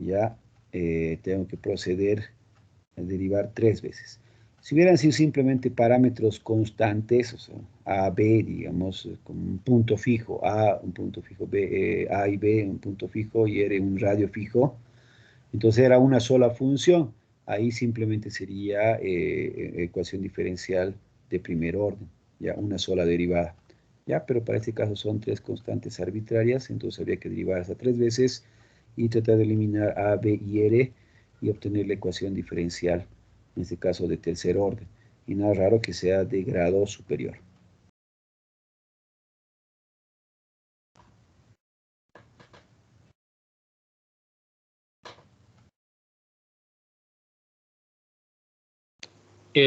ya tengo que proceder a derivar 3 veces. Si hubieran sido simplemente parámetros constantes, o sea, A, B, digamos, como un punto fijo, A, un punto fijo, B, A y B, un punto fijo, y R, un radio fijo, entonces era una sola función. Ahí simplemente sería ecuación diferencial de primer orden, ya una sola derivada. Ya, pero para este caso son 3 constantes arbitrarias, entonces habría que derivar hasta 3 veces y tratar de eliminar A, B y R y obtener la ecuación diferencial, en este caso de tercer orden. Y nada raro que sea de grado superior.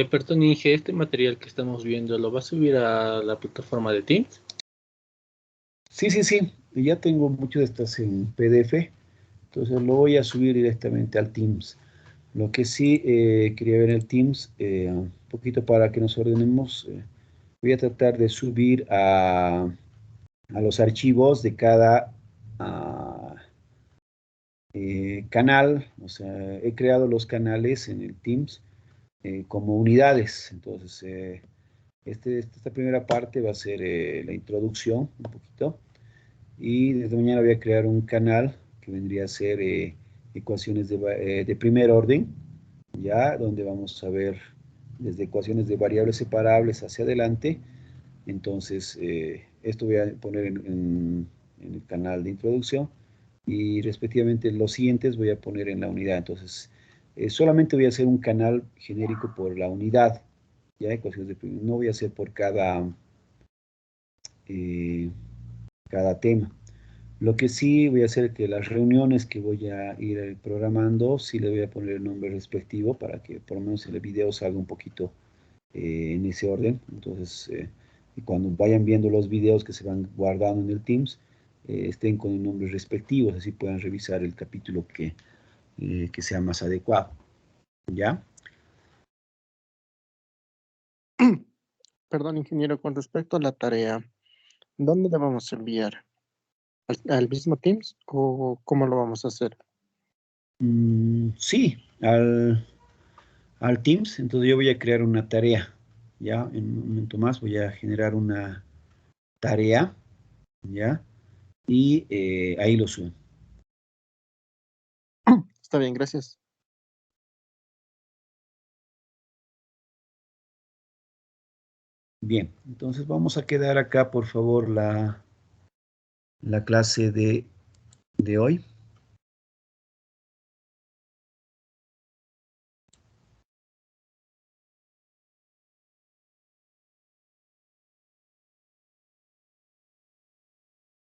Perdón, Inge, este material que estamos viendo, ¿lo va a subir a la plataforma de Teams? Sí. Ya tengo muchas de estas en PDF, entonces lo voy a subir directamente al Teams. Lo que sí quería ver en el Teams, un poquito para que nos ordenemos, voy a tratar de subir a los archivos de cada canal, o sea, he creado los canales en el Teams como unidades. Entonces, esta primera parte va a ser la introducción, un poquito, y desde mañana voy a crear un canal que vendría a ser ecuaciones de primer orden, ya, donde vamos a ver desde ecuaciones de variables separables hacia adelante. Entonces, esto voy a poner en el canal de introducción y respectivamente los siguientes voy a poner en la unidad. Entonces, solamente voy a hacer un canal genérico por la unidad, ya, ecuaciones de primer, no voy a hacer por cada tema. Lo que sí voy a hacer es que las reuniones que voy a ir programando, sí le voy a poner el nombre respectivo para que por lo menos el video salga un poquito en ese orden. Entonces, y cuando vayan viendo los videos que se van guardando en el Teams, estén con el nombre respectivo, así puedan revisar el capítulo que sea más adecuado. ¿Ya? Perdón, ingeniero, con respecto a la tarea, ¿dónde la vamos a enviar? ¿Al mismo Teams o cómo lo vamos a hacer? Sí, al Teams. Entonces yo voy a crear una tarea. Ya, en un momento más voy a generar una tarea. ¿Ya? Y ahí lo subo. Está bien, gracias. Bien, entonces vamos a quedar acá, por favor, la clase de hoy.